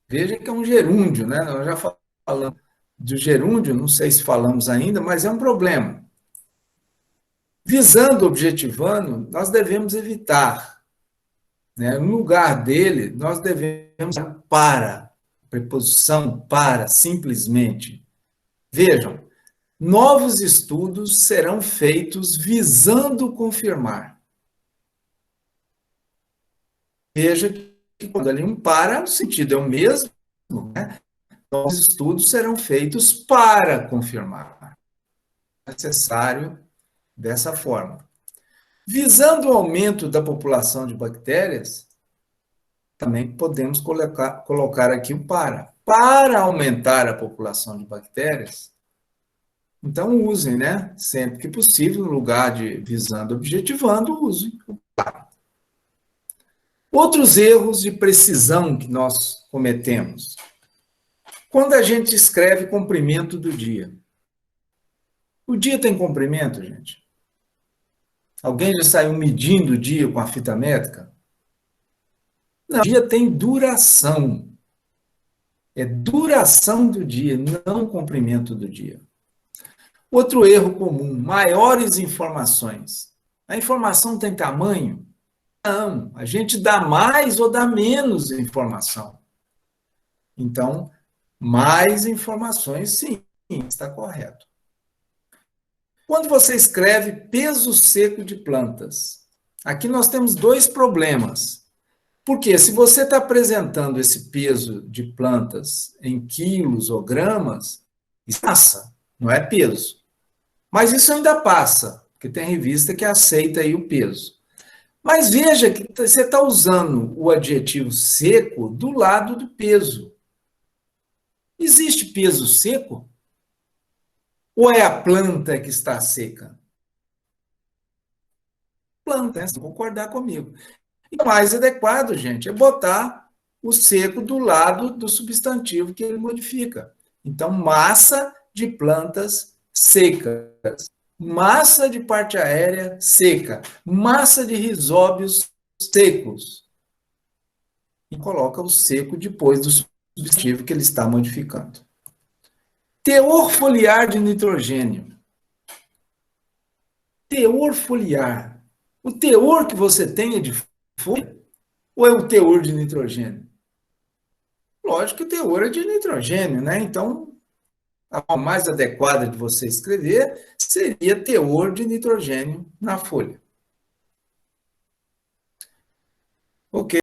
Veja que é um gerúndio, né? Nós já falamos do gerúndio, não sei se falamos ainda, mas é um problema. Visando, objetivando, nós devemos evitar. Né? No lugar dele, nós devemos para, preposição para, simplesmente. Vejam, novos estudos serão feitos visando confirmar. Veja que quando ali um para, o sentido é o mesmo, né? Novos estudos serão feitos para confirmar. É necessário dessa forma. Visando o aumento da população de bactérias, também podemos colocar aqui o para. Para aumentar a população de bactérias, então usem, né? Sempre que possível, no lugar de visando, objetivando, usem o para. Outros erros de precisão que nós cometemos. Quando a gente escreve comprimento do dia. O dia tem comprimento, gente? Alguém já saiu medindo o dia com a fita métrica? Não, o dia tem duração. É duração do dia, não comprimento do dia. Outro erro comum, maiores informações. A informação tem tamanho? Não, a gente dá mais ou dá menos informação. Então, mais informações, sim, está correto. Quando você escreve peso seco de plantas, aqui nós temos dois problemas. Porque se você está apresentando esse peso de plantas em quilos ou gramas, isso passa, não é peso. Mas isso ainda passa, porque tem revista que aceita aí o peso. Mas veja que você está usando o adjetivo seco do lado do peso. Existe peso seco? Ou é a planta que está seca? Planta, né? Você vai concordar comigo. E o mais adequado, gente, é botar o seco do lado do substantivo que ele modifica. Então, massa de plantas secas, massa de parte aérea seca, massa de risóbios secos. E coloca o seco depois do substantivo que ele está modificando. Teor foliar de nitrogênio. Teor foliar. O teor que você tem é de folha ou é o teor de nitrogênio? Lógico que o teor é de nitrogênio, né? Então, a forma mais adequada de você escrever seria teor de nitrogênio na folha. Ok.